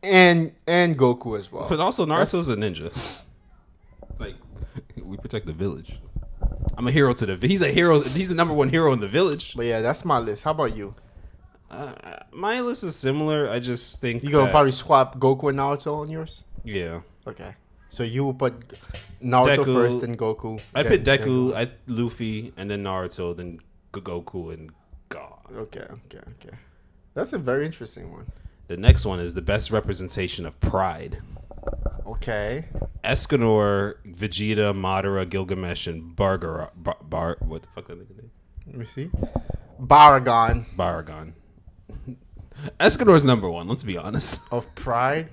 And Goku as well. But also, Naruto's a ninja. Like, we protect the village. I'm a hero to the. He's a hero. He's the number one hero in the village. But yeah, that's my list. How about you? My list is similar. I just think You gonna that- probably swap Goku and Naruto on yours? yeah. Okay. So you will put Naruto Deku. first, then Goku. I then put Deku, Luffy, and then Naruto, then Goku, and God. Okay. That's a very interesting one. The next one is the best representation of pride. Okay. Escanor, Vegeta, Madara, Gilgamesh, and Bargar. What the fuck that nigga name? Let me see. Baragon Baragon. Escanor's number one. Let's be honest. of Pride.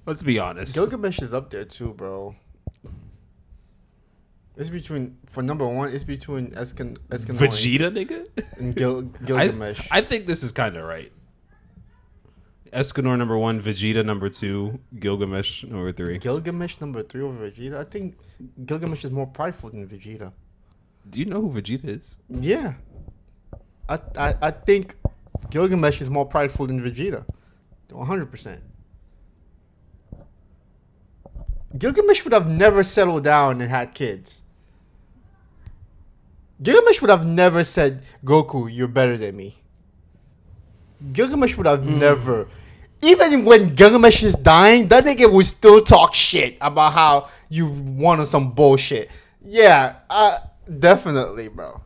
Let's be honest. Gilgamesh is up there too, bro. It's between for number one. It's between Escanor Vegeta, nigga. and Gilgamesh. I think this is kind of right. Escanor number one, Vegeta number two, Gilgamesh number three. Gilgamesh number 3 over Vegeta. I think Gilgamesh is more prideful than Vegeta. Do you know who Vegeta is? Yeah, I think Gilgamesh is more prideful than Vegeta. 100%. Gilgamesh would have never settled down and had kids. Gilgamesh would have never said, Goku, you're better than me. Gilgamesh would have never. Even when Gilgamesh is dying, that nigga would still talk shit about how you wanted some bullshit. Yeah, definitely, bro.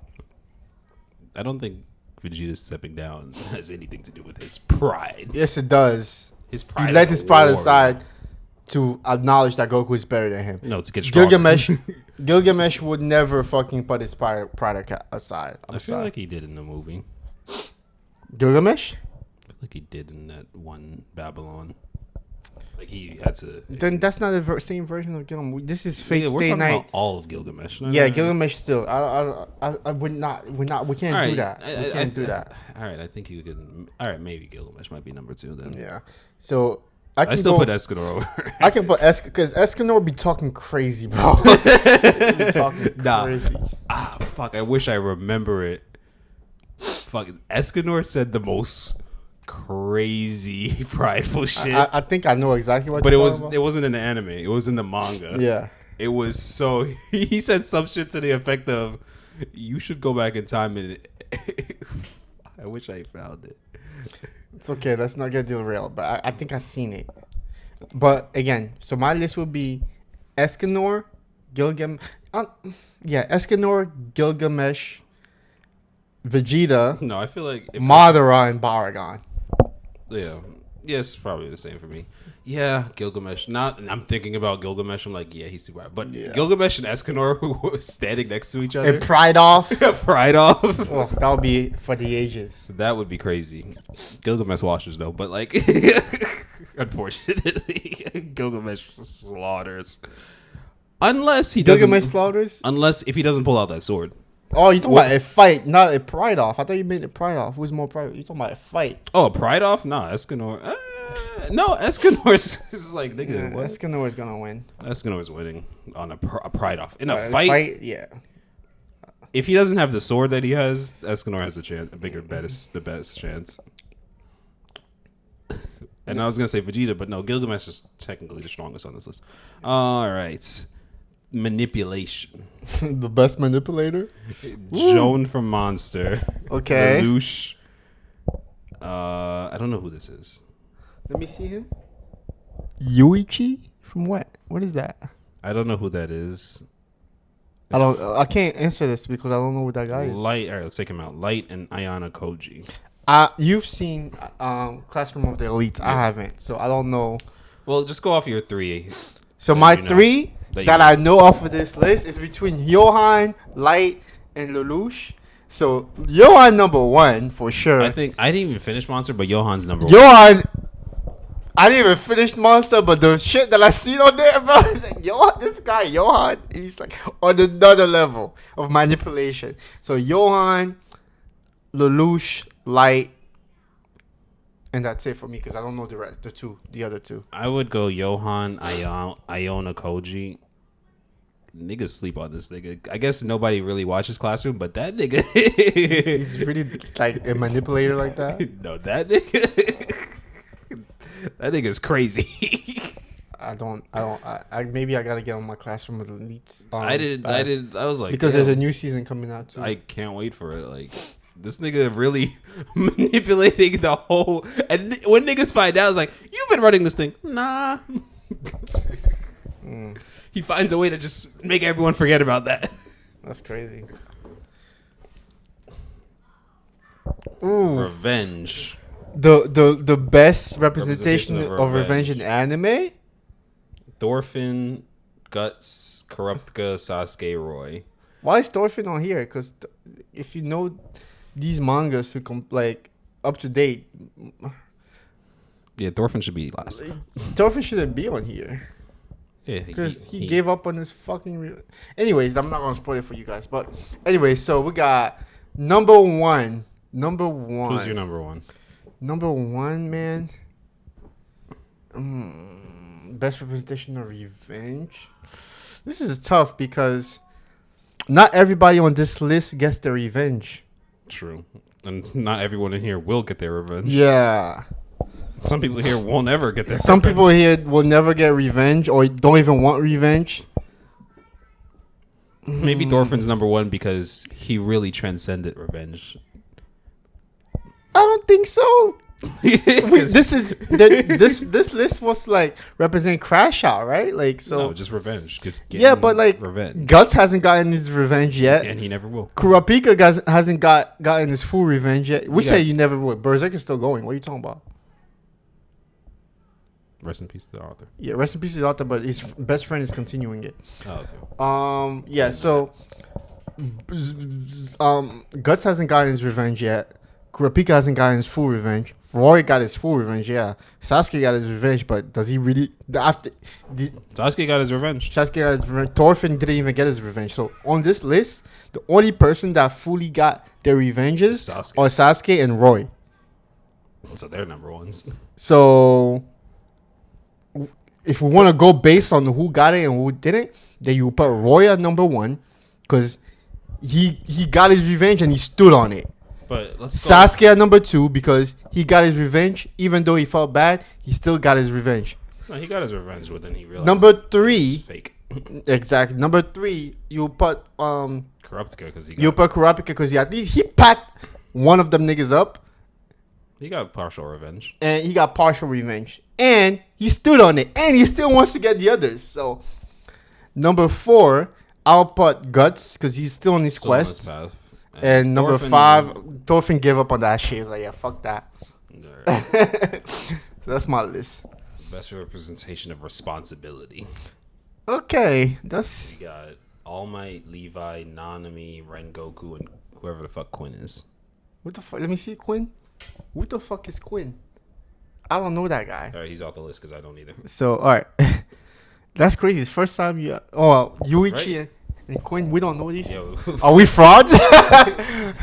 I don't think Vegeta stepping down has anything to do with his pride. Yes, it does. His pride. He let is his pride war. aside to acknowledge that Goku is better than him. No, to get stronger. Gilgamesh would never fucking put his pride aside. I feel like he did in the movie. Gilgamesh? I feel like he did in that one Babylon. Like he had to. Then that's not the same version of Gilgamesh. This is Fate Yeah, we're Stay talking Night. about all of Gilgamesh. No, Yeah, no, no. Gilgamesh still. I would not. We can't All do right, that. We can't do that. All right, I think you can. All right, maybe Gilgamesh might be number two then. Yeah. So I still put Escanor over. I can put because Escanor be talking crazy, bro. He be talking crazy. Fuck! I wish I remember it. Fuck! Escanor said the most crazy prideful shit. I think I know exactly what. But you're it talking about. wasn't in the anime. It was in the manga. Yeah. It was so. He said some shit to the effect of, "You should go back in time and." I wish I found it. It's okay. Let's not get derailed. But I think I've seen it. But again, so my list would be Escanor, Gilgamesh. Escanor, Gilgamesh, Vegeta, No, I feel like Madara, and Baragon. Yeah. Yes, probably the same for me. Yeah, Gilgamesh. I'm thinking about Gilgamesh. I'm like, yeah, he's too bad. But Yeah. Gilgamesh and Escanor who were standing next to each other. And Pride off. Pride off. Oh, that would be for the ages. That would be crazy. Gilgamesh washes though, but like unfortunately, Gilgamesh slaughters. Unless he doesn't Gilgamesh slaughters. unless if he doesn't pull out that sword. Oh, you talking about a fight, not a Pride off. I thought you meant a Pride off. Who's more Pride? You talking about a fight? Oh, Pride off? Nah, Escanor. No, Escanor's is like nigga. Yeah, What? Escanor is gonna win. Escanor's winning on a Pride off in a A fight. yeah. If he doesn't have the sword that he has, Escanor has the best chance. And I was gonna say Vegeta, but no, Gilgamesh is technically the strongest on this list. All right, manipulation. The best manipulator. Joan from Monster. Okay. Lelouch. I don't know who this is. Let me see him. Yuichi from what? What is that? I don't know who that is. I can't answer this because I don't know who that guy is. Light. All right, let's take him out. Light and Ayana Koji. You've seen Classroom of the Elites. I haven't, so I don't know. Well, just go off your three. So that my you know. three That that you know. I know off of this list is between Johan, Light, and Lelouch. So Johan number one for sure. I think I didn't even finish Monster, but Johan's number one. Johan, I didn't even finish Monster, but the shit that I seen on there, bro, like, Johan, this guy Johan, he's like on another level of manipulation. So Johan, Lelouch, Light, and that's it for me because I don't know the rest, the other two. I would go Johan, Iona Koji. Niggas sleep on this nigga. I guess nobody really watches Classroom, but that nigga. He's really like a manipulator like that. No, that nigga. That nigga's crazy. I maybe I gotta get on my Classroom with the Elites. I was like, because damn, there's a new season coming out too. I can't wait for it. Like, this nigga really manipulating the whole. And when niggas find out, it's like, you've been running this thing. Nah. He finds a way to just make everyone forget about that. That's crazy. Ooh, Revenge. the best representation Representation of of revenge in anime. Thorfinn, Guts, Kurapika, Sasuke, Roy. Why is Thorfinn on here? Because if you know these mangas to like up to date, Yeah, Thorfinn should be last. Thorfinn shouldn't be on here. Yeah, Because he gave up on his fucking. Anyways, I'm not gonna spoil it for you guys. But anyway, so we got number one. Who's your number one? Number one, man. Best representation of revenge. This is tough because not everybody on this list gets their revenge. True. And not everyone in here will get their revenge. Yeah. Some people here won't ever get their Some revenge. people here will never get revenge or don't even want revenge. Maybe Thorfinn's number one because he really transcended revenge. I don't think so. Wait, this list was like represent Crash Out, right? Like so. No, just revenge. Just Yeah, but like revenge. Guts hasn't gotten his revenge yet. And he never will. Kurapika hasn't gotten his full revenge yet. We Yeah. say you never would. Berserk is still going. What are you talking about? Rest in peace to the author. Yeah, rest in peace to the author, but his best friend is continuing it. Oh, okay. Yeah, so Guts hasn't gotten his revenge yet. Kurapika hasn't gotten his full revenge. Roy got his full revenge, yeah. Sasuke got his revenge, but does he really? Sasuke got his revenge. Sasuke got his revenge. Thorfinn didn't even get his revenge. So on this list, the only person that fully got their revenges Sasuke. are Sasuke and Roy. So they're number ones. So if we want to go based on who got it and who didn't, then you put Roy at number 1 because he got his revenge and he stood on it. But let's Sasuke at number 2 because he got his revenge. Even though he felt bad, he still got his revenge. No, he got his revenge, but then he realized Number it was 3, fake. exactly. Number 3, you put Kurapika because Kurapika because he packed one of them niggas up he got partial revenge. and he got partial revenge. And he stood on it. And he still wants to get the others. So number 4, I'll put Guts because he's still on his Still on his quest. path. And number Thorfinn- 5, Thorfinn gave up on that shit. He's like, yeah, fuck that. Alright. So that's my list. Best representation of responsibility. Okay, that's We got All Might, Levi, Nanami, Rengoku, and whoever the fuck Quinn is. what the fuck? Let me see Quinn. What the fuck is Quinn? I don't know that guy. All right, he's off the list because I don't either. So all right, that's crazy. It's first time you. Oh, Yuichi Right. and Quinn. We don't know these. Yo, Are we frauds? I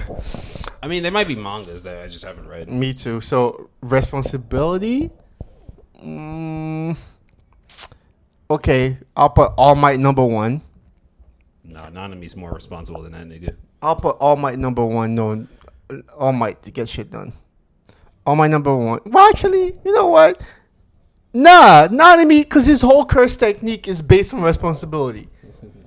mean, they might be mangas that I just haven't read. Me too. So responsibility. Okay, I'll put All Might number 1. Nah, Nanami's more responsible than that nigga. I'll put All Might number 1. No, All Might to get shit done. All Might number 1. Well, actually, you know what? Nah, not me, because his whole curse technique is based on responsibility.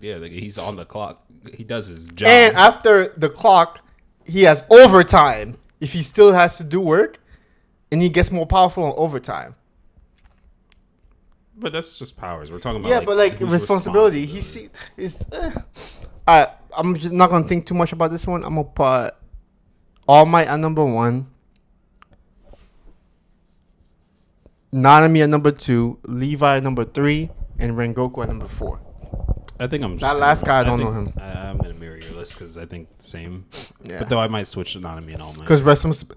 Yeah, nigga, he's on the clock. He does his job. And after the clock, he has overtime if he still has to do work, and he gets more powerful on overtime. But that's just powers. We're talking about Yeah, but like whose responsibility, he see is. Alright, I'm just not gonna think too much about this one. I'm gonna put All Might at number 1, Nanami at number 2, Levi at number 3, and Rengoku at number 4. I think I'm just That last guy, I don't know him. I'm gonna mirror your list because I think the same. Yeah, But though I might switch to Nanami and All Might. because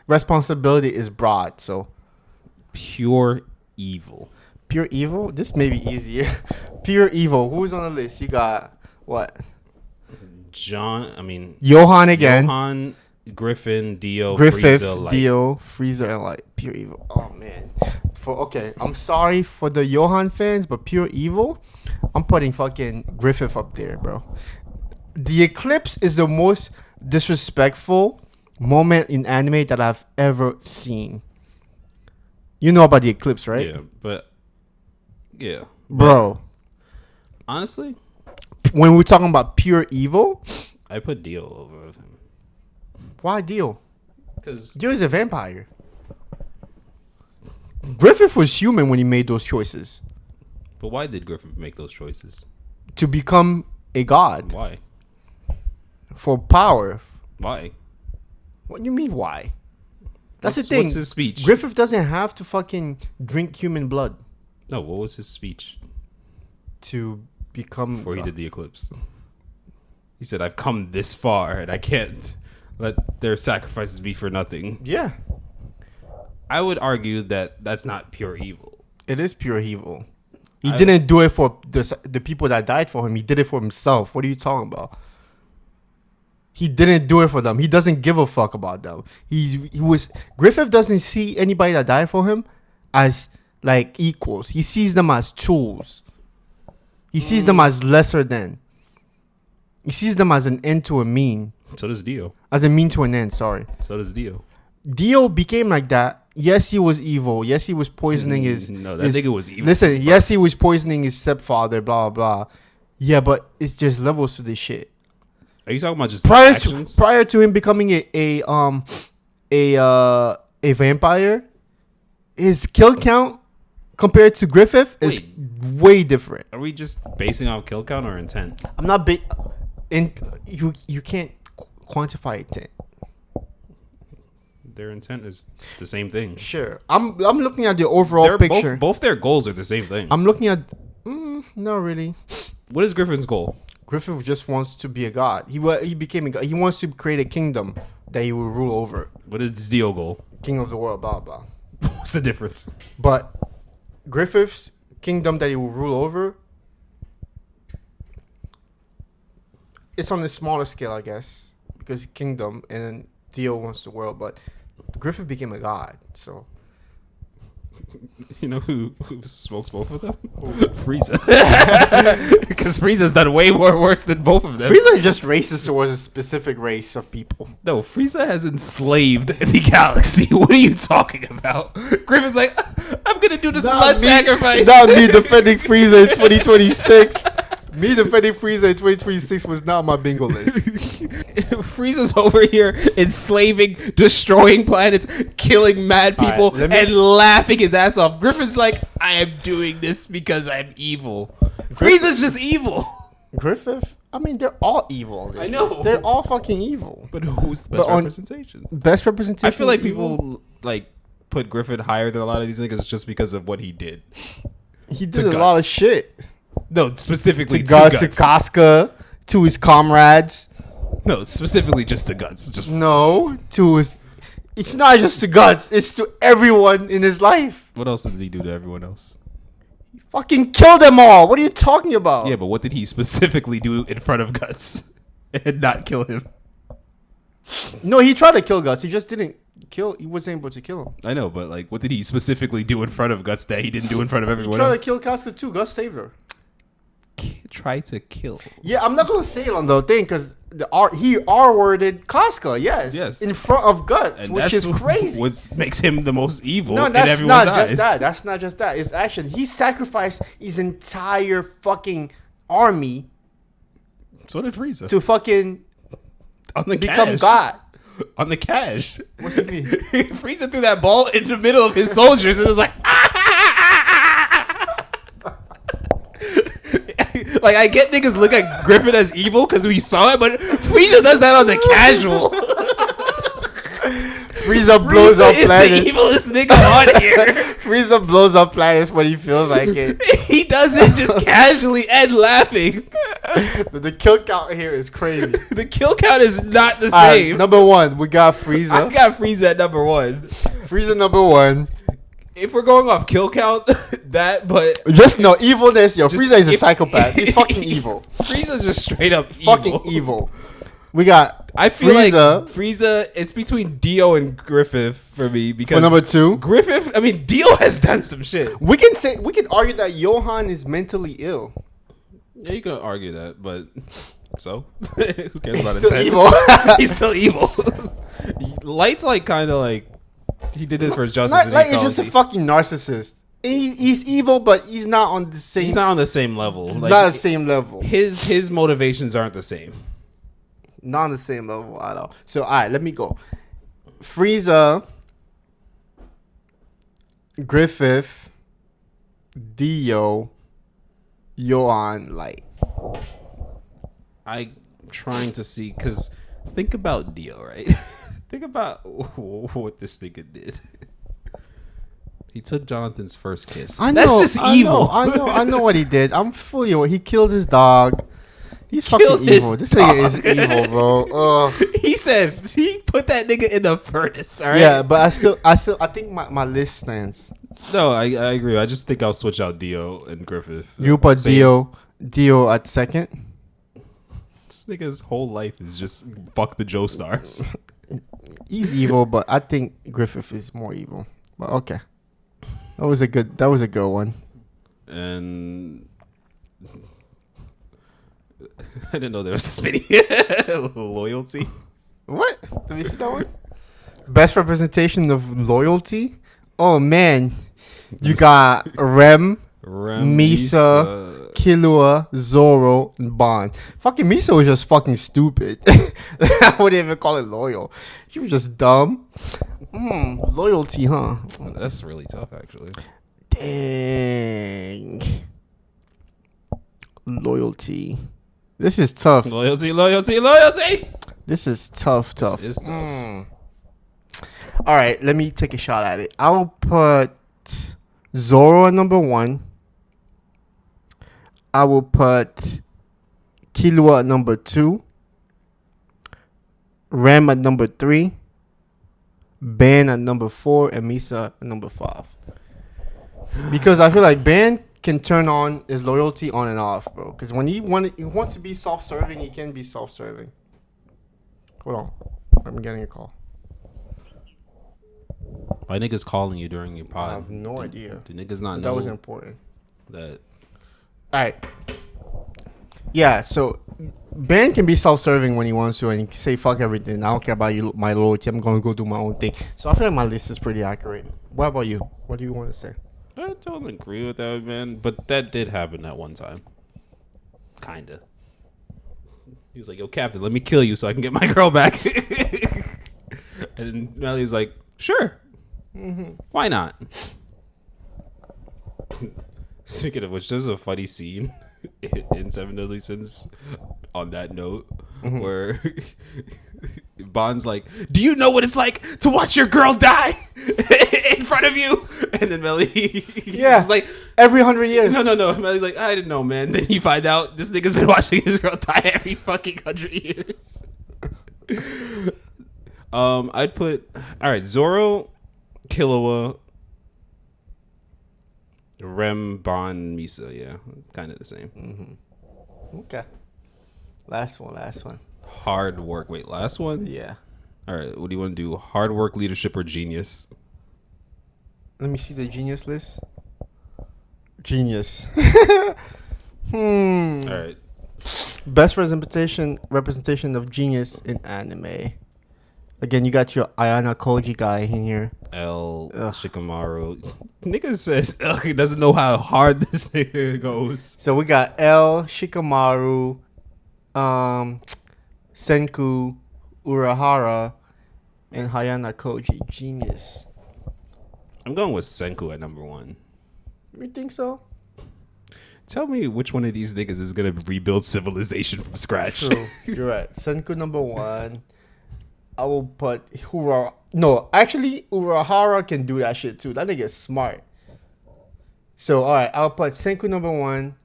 responsibility is broad. So Pure evil. pure evil. This may be easier. Pure evil. Who's on the list? You got what? Johan again. Johan, Griffin, Dio, Griffith, Frieza, Light. Dio, Frieza, and Light. Pure evil. Oh man. I'm sorry for the Johan fans, but pure evil, I'm putting fucking Griffith up there, bro. The eclipse is the most disrespectful moment in anime that I've ever seen. You know about the eclipse, right? Yeah, but Bro, honestly, when we're talking about pure evil, I put Dio over him why Dio? because Dio is a vampire. Griffith was human when he made those choices But why did Griffin make those choices? to become a god Why? for power. Why? What do you mean, why? That's the thing. What's his speech? Griffith doesn't have to fucking drink human blood No, what was his speech to become. before he did the eclipse? He said, "I've come this far, and I can't let their sacrifices be for nothing." Yeah, I would argue that that's not pure evil. it is pure evil. He didn't do it for the people that died for him. He did it for himself. What are you talking about? He didn't do it for them. He doesn't give a fuck about them. Griffith doesn't see anybody that died for him as like equals. He sees them as tools. He sees them as lesser than. He sees them as an end to a mean. So does Dio. As a mean to an end, sorry. So does Dio. Dio became like that. Yes, he was evil. Yes, he was poisoning his. No, that nigga was evil. Listen, yes, he was poisoning his stepfather. Blah blah blah. Yeah, but it's just levels to this shit. Are you talking about just actions? Prior to him becoming a vampire, his kill count compared to Griffith is way different. Are we just basing on kill count or intent? I'm not you can't quantify it. Their intent is the same thing. Sure, I'm looking at the overall They're picture. both their goals are the same thing. I'm looking at. Not really. What is Griffin's goal? Griffith just wants to be a god. He became a god. He wants to create a kingdom that he will rule over. What is Dio goal? King of the world, blah blah. What's the difference? But Griffith's kingdom that he will rule over, it's on a smaller scale, I guess, because kingdom and Dio wants the world. But Griffith became a god, so You know who smokes both of them? Frieza. Because Frieza's done way more worse than both of them. Frieza is just racist towards a specific race of people. No, Frieza has enslaved the galaxy. What are you talking about? Griffin's like, I'm gonna do this blood sacrifice. Not me defending Frieza in 2026. Me defending Frieza in 2026 was not my bingo list. Frieza's over here enslaving, destroying planets, killing mad people, Alright, and laughing his ass off. Griffin's like, I am doing this because I'm evil. Frieza's just evil. Griffith? I mean, they're all evil. I know. They're all fucking evil. But who's the best representation? Best representation? I feel like of evil? people like put Griffin higher than a lot of these niggas just because of what he did. He did a lot of shit. No, specifically To to Guts, Guts. to Casca, to his comrades. No, specifically just to Guts. It's just No, to his. It's not just to Guts. It's to everyone in his life. what else did he do to everyone else? Fucking kill them all. What are you talking about? Yeah, but what did he specifically do in front of Guts and not kill him? No, he tried to kill Guts. He just didn't kill. He wasn't able to kill him. I know, but like, what did he specifically do in front of Guts that he didn't do in front of He everyone tried else? to kill Casca too. Guts saved her. Try to kill. Yeah, I'm not gonna say it on the thing because he R-worded Casca. Yes, in front of Guts, And which is crazy. What makes him the most evil No, in that's everyone's not eyes. just that. That's not just that. It's action. He sacrificed his entire fucking army So did Frieza. to fucking On the become cash. God. On the cash. What do you mean? Frieza threw that ball in the middle of his soldiers and it was like, like, I get niggas look at Griffin as evil because we saw it, but Frieza does that on the casual. Frieza blows up Frieza is planets. the evilest nigga on here. Frieza blows up planets when he feels like it. He does it just casually and laughing. The kill count here is crazy. The kill count is not the All right, same. number one, we got I Frieza. got Frieza at number one. Frieza number one. If we're going off kill count, that, but Just no evilness. Yo, Just Frieza is a if- psychopath. He's fucking evil. Frieza's just straight up Fucking evil. We got I feel Frieza like Frieza, it's between Dio and Griffith for me because for number two. Griffith, I mean, Dio has done some shit. We can argue that Johan is mentally ill. Yeah, you can argue that, but so who cares about He's still intent? evil. He's still evil. Light's like kind of like he did this for his justice. Light, and Light is just a equality. fucking narcissist. And he's evil, but he's not on the same. He's not on the same level. Like, not the same level. his motivations aren't the same. Not on the same level at all. So all right, let me go. Frieza, Griffith, Dio, Johan, Light. I'm trying to see because think about Dio, right? Think about what this nigga did. He took Jonathan's first kiss. That's just evil. I know what he did. I'm fully aware. He killed his dog. He's Killed fucking his evil. This nigga is evil, bro. He said he put that nigga in the furnace. All right. Yeah, but I think my list stands. No, I agree. I just think I'll switch out Dio and Griffith. You put Same. Dio at second. This nigga's whole life is just fuck the Joestars. He's evil, but I think Griffith is more evil. But okay, that was a good one. And I didn't know there was this many loyalty. What? Let me see that one. Best representation of loyalty. Oh man, you got Rem, Misa, Killua, Zoro, and Bond. Fucking Misa was just fucking stupid. I wouldn't even call it loyal. She was just dumb. Loyalty, huh? That's really tough, actually. Dang. Loyalty. This is tough. Loyalty. This is tough. This is tough. All right, let me take a shot at it. I'll put Zoro at number one. I will put Killua at number two. Rem at number three. Ben at number four. And Misa at number five. Because I feel like Ben can turn on his loyalty on and off, bro. Because when he wants to be self-serving, he can be self-serving. Hold on. I'm getting a call. Why niggas calling you during your I pod? have no idea. Do niggas not But know that was important. that? All right. Yeah. So Ben can be self-serving when he wants to, and he can say fuck everything. I don't care about you, my loyalty. I'm gonna go do my own thing. So I feel like my list is pretty accurate. What about you? What do you want to say? I don't agree with that, man. But that did happen that one time. Kinda. He was like, "Yo, Captain, let me kill you so I can get my girl back." And Melly's like, "Sure, why not?" Speaking of which, there's a funny scene in Seven Deadly Sins on that note where Bond's like, "Do you know what it's like to watch your girl die in front of you?" And then Melly, Yeah. is like, Every 100 years. no. Melly's like, "I didn't know, man." Then you find out this nigga's been watching his girl die every fucking 100 years. I'd put, all right, Zoro, Killua, Rem, Bond, Misa. Yeah, kind of the same. Okay. Last one. Hard work. Wait, last one? Yeah. All right, what do you want to do? Hard work, leadership, or genius? Let me see the genius list. Genius. All right. Best representation of genius in anime. Again, you got your Ayana Koji guy in here. L. Ugh. Shikamaru. Nigga says he doesn't know how hard this nigga goes. So we got L, Shikamaru, Senku, Urahara, and Hayana Koji. Genius. I'm going with Senku at number 1. You think so? Tell me which one of these niggas is gonna rebuild civilization from scratch. True. You're right. Senku number 1. I will put Hura. No, actually, Urahara can do that shit too. That nigga is smart. So, all right, I'll put Senku number 1.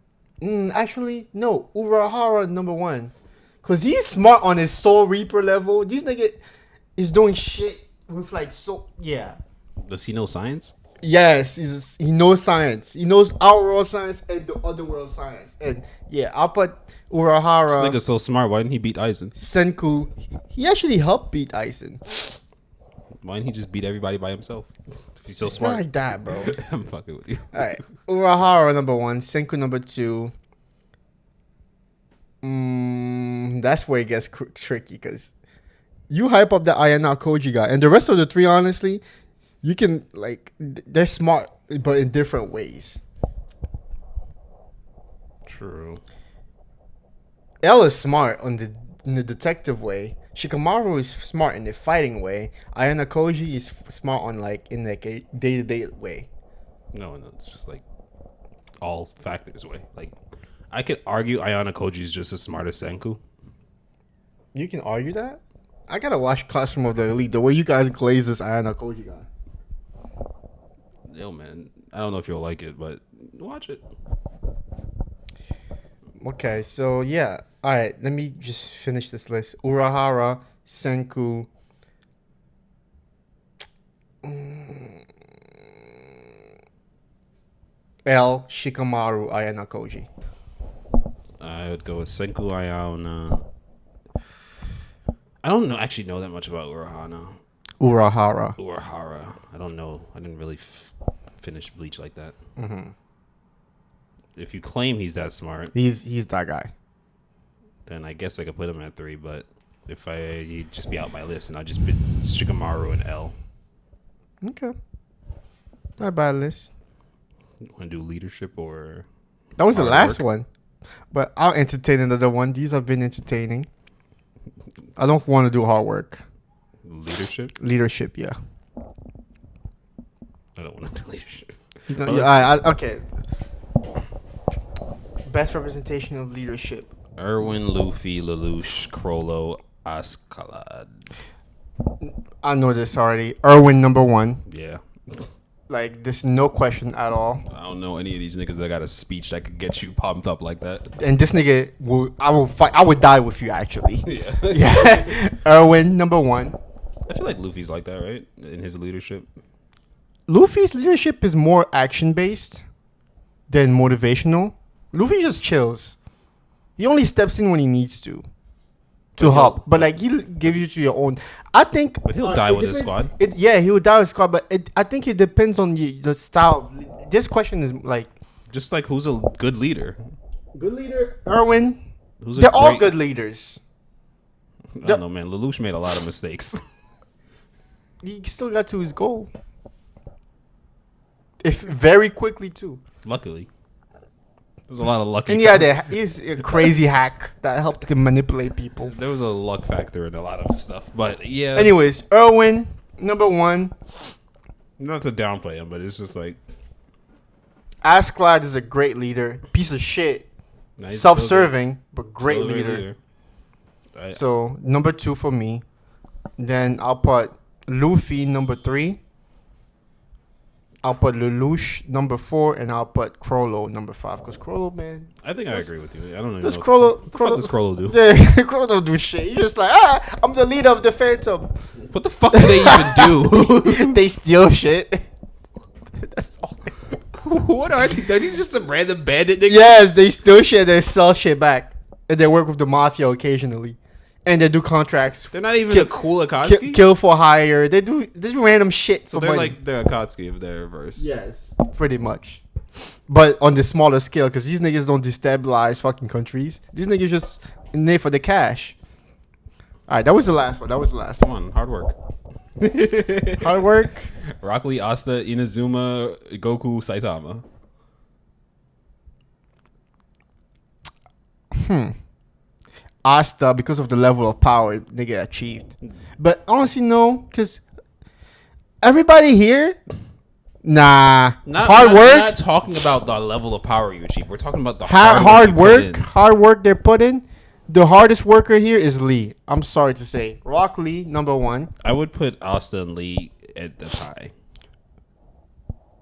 Actually, no, Urahara number 1. Because he's smart on his Soul Reaper level. This nigga is doing shit with like yeah. Does he know science? Yes, he knows science. He knows our world science and the other world science. And yeah, I'll put This Urahara, nigga's so smart. Why didn't he beat Aizen? Senku. He actually helped beat Aizen. Why didn't he just beat everybody by himself? If he's so It's not smart. like that, bro. I'm fucking with you. All right, Urahara number 1, Senku number 2. That's where it gets tricky because you hype up the Ayana Koji guy, and the rest of the 3, honestly, you can like they're smart, but in different ways. True. L is smart in the detective way. Shikamaru is smart in the fighting way. Ayana Koji is smart on like in like a day-to-day way. No, it's just like all factors way. Like I could argue Ayana Koji is just as smart as Senku. You can argue that. I gotta watch Classroom of the Elite. The way you guys glaze this Ayana Koji guy. Yo, man, I don't know if you'll like it, but watch it. Okay, so yeah. All right, let me just finish this list. Urahara, Senku. L, Shikamaru, Ayana Koji. I would go with Senku Ayana. I don't actually know that much about Urahara. I don't know. I didn't really finish Bleach like that. If you claim he's that smart, He's that guy. then I guess I could put him at 3. But if he'd just be out my list, and I'd just put Shikamaru and L. Okay. Not bad list. Want to do leadership or That was the hard last work? one. But I'll entertain another one. These have been entertaining. I don't want to do hard work. Leadership? Leadership, yeah. I don't want to do leadership. Yeah, let's- okay. Best representation of leadership. Erwin, Luffy, Lelouch, Crollo, Askeladd. I know this already. Erwin number 1. Yeah. Like, there's no question at all. I don't know any of these niggas that got a speech that could get you pumped up like that. And this nigga I will fight. I would die with you actually. Yeah. Yeah. Erwin number 1. I feel like Luffy's like that, right? In his leadership. Luffy's leadership is more action based than motivational. Luffy just chills. He only steps in when he needs to to help, but like he'll give you to your own. I think, But he'll die it with his depends- squad. Yeah, he will die with squad, but I think it depends on the style. This question is like Just like who's a good leader? good leader, Erwin. Who's a They're all great- good leaders. I don't know, man. Lelouch made a lot of mistakes. He still got to his goal. If very quickly too. Luckily, there was a lot of luck. And yeah, he's a crazy hack that helped him manipulate people. There was a luck factor in a lot of stuff, but yeah. Anyways, Erwin, number 1. Not to downplay him, but it's just like Askeladd is a great leader. Piece of shit. nah, he's Self-serving, but great still a leader. I- So, number 2 for me. Then I'll put Luffy, number 3. I'll put Lelouch, number 4. And I'll put Crollo, number 5. Because Crollo, man. I think I agree with you. I don't know. Does what Crollo... the fuck does Crollo do? Yeah, Crollo don't do shit. He's just like, I'm the leader of the Phantom. What the fuck do they even do? They steal shit. That's all. What are they? Are these just some random bandit niggas? Yes, they steal shit. They sell shit back, and they work with the mafia occasionally, and they do contracts. They're not even Kill- a cool Akatsuki. Kill for hire. They do random shit So for they're money. like the Akatsuki of their verse. Yes, pretty much. But on the smaller scale, because these niggas don't destabilize fucking countries. These niggas just in there for the cash. All right, that was the last one. Come on, hard work. Hard work. Rock Lee, Asta, Inazuma, Goku, Saitama. Asta, because of the level of power they get achieved. But honestly, no, because everybody here, hard work, Not talking about the level of power you achieve. We're talking about the hard you work, put in. hard work they put in. The hardest worker here is Lee. I'm sorry to say, Rock Lee, number 1. I would put Asta and Lee at the tie.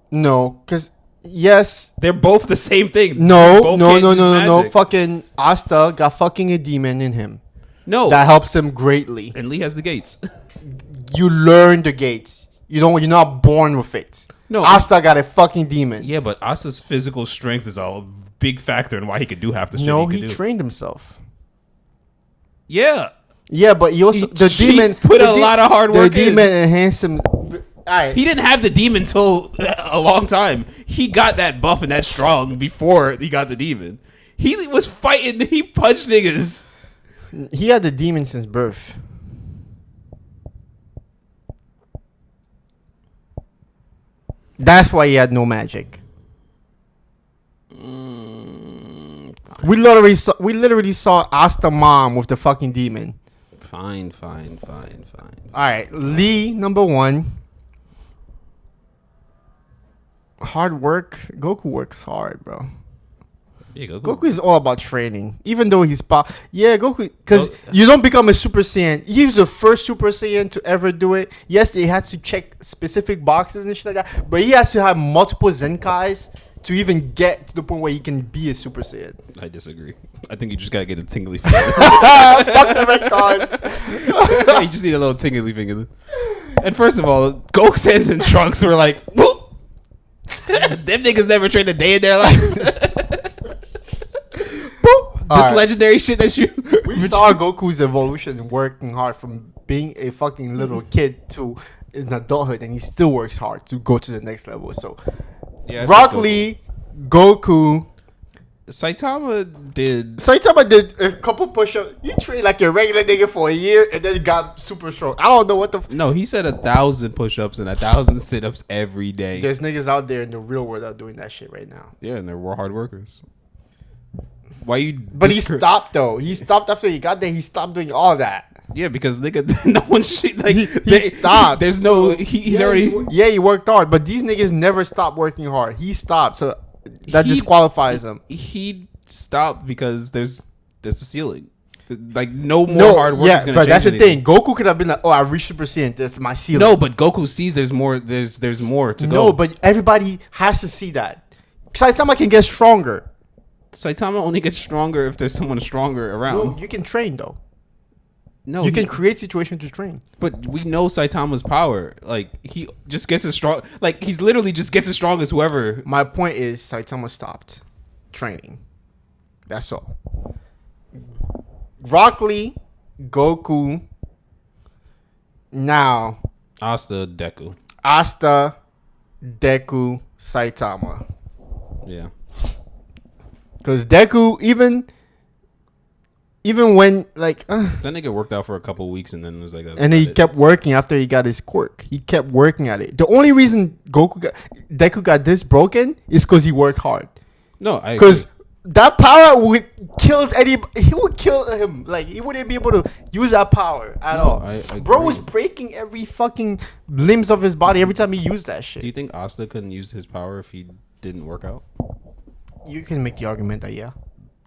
No, because yes, They're both the same thing. no, Both no, can't no, use no, no, no. magic. Fucking Asta got fucking a demon in him No. that helps him greatly. And Lee has the gates. You learn the gates. You don't. You're not born with it. No. Asta got a fucking demon. Yeah, but Asta's physical strength is a big factor in why he could do half the shit No, he he could do. trained himself. Yeah. Yeah, but he also the He demon put the a lot of hard work The in. demon enhanced him. Alright, He didn't have the demon till a long time. He got that buff and that strong before he got the demon. He was fighting. He punched niggas. he had the demon since birth. That's why he had no magic. We literally saw Asta mom with the fucking demon. Fine. All right, Lee, number 1. Hard work. Goku works hard, bro. Yeah, Goku is all about training, even though he's Goku, because Go- you don't become a Super Saiyan. He's the first Super Saiyan to ever do it. Yes, he has to check specific boxes and shit like that, but he has to have multiple Zenkais to even get to the point where he can be a Super Saiyan. I disagree. I think you just gotta get a tingly finger. Fuck the red cards. You just need a little tingly finger. And first of all, Goku's and Trunks were like, whoop. Them niggas never trained a day in their life. Boop. This Alright. legendary shit that you. We saw Goku's evolution working hard from being a fucking little kid to in adulthood, and he still works hard to go to the next level. So, Yeah, I think Rock Goku- Lee, Goku. Saitama did. Saitama did a couple push-ups. He trained like a regular nigga for a year and then got super strong. I don't know what the. No, he said 1,000 push-ups and 1,000 sit-ups every day. There's niggas out there in the real world that are doing that shit right now. Yeah, and they were hard workers. Why you? But he stopped though. He stopped after he got there. He stopped doing all that. Yeah, because nigga, no one's shit. Like He stopped. There's no. He's already. He worked hard, but these niggas never stopped working hard. He stopped, so that He- disqualifies him. He stopped because there's a ceiling. Like no more hard work. Yeah, is gonna but that's the change anything. thing. Goku could have been like, "Oh, I reached 100%. That's my ceiling." No, but Goku sees there's more. There's more to go. no, but everybody has to see that. Saitama can get stronger. Saitama only gets stronger if there's someone stronger No, around. you can train though. No, You can create situations to train. But we know Saitama's power. Like he just gets as strong. Like he's literally just gets as strong as whoever. My point is Saitama stopped training. That's all. Rock Lee Goku. Now, Asta Deku. Asta, Deku, Saitama. Yeah. Because Deku, even when like, That nigga worked out for a couple weeks and then it was like, and he kept working after he got his quirk. He kept working at it. The only reason Deku got this broken is because he worked hard. No, I Because that power would kills anybody. He would kill him. Like he wouldn't be able to use that power at No, all. I Bro agree. was breaking every fucking limbs of his body every time he used that shit. Do you think Asta couldn't use his power if he didn't work out? You can make the argument that yeah.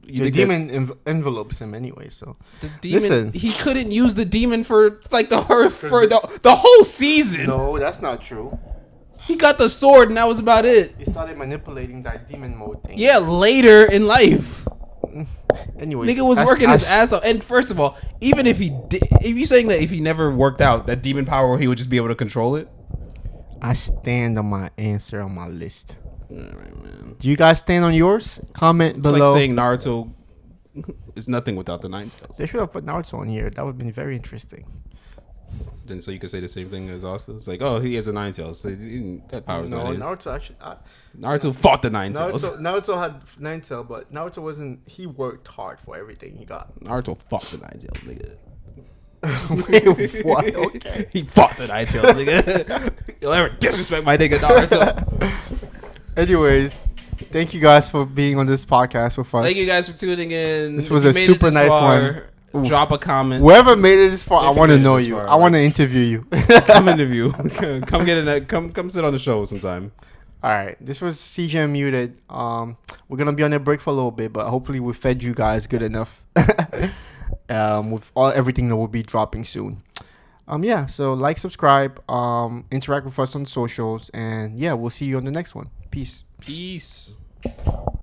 You The think demon envelopes him anyway, so the demon, Listen. he couldn't use the demon for like the whole season. no, that's not true. He got the sword and that was about it. He started manipulating that demon mode thing. Yeah, later in life, Anyways, nigga was working his ass off. And first of all, even if he did, if you saying that if he never worked out that demon power, he would just be able to control it. I stand on my answer on my list. All right, man. Do you guys stand on yours? Comment It's below. like saying Naruto is nothing without the Nine Tails. They should have put Naruto on here. That would have been very interesting. Then so you could say the same thing as Asta. It's like, oh, he has a Nine Tails. So that power's No, not his. Naruto actually. Naruto fought the Nine Tails. Naruto had nine tail, but Naruto wasn't. He worked hard for everything he got. Naruto fought the Nine Tails, nigga. Wait, what? Okay. He fought the Nine Tails, nigga. You'll ever disrespect my nigga Naruto. Anyways, thank you guys for being on this podcast with us. Thank you guys for tuning in. This If was you a made it super this nice far, one. Drop a comment. Whoever made it this far, I If you want to made it know this you. far, I want to interview you. Come interview. Come get in. Come sit on the show sometime. All right, this was CJ Unmuted. We're gonna be on a break for a little bit, but hopefully we fed you guys good enough. With everything that will be dropping soon. Yeah. So like, subscribe, interact with us on socials, and yeah, we'll see you on the next one. Peace. Peace.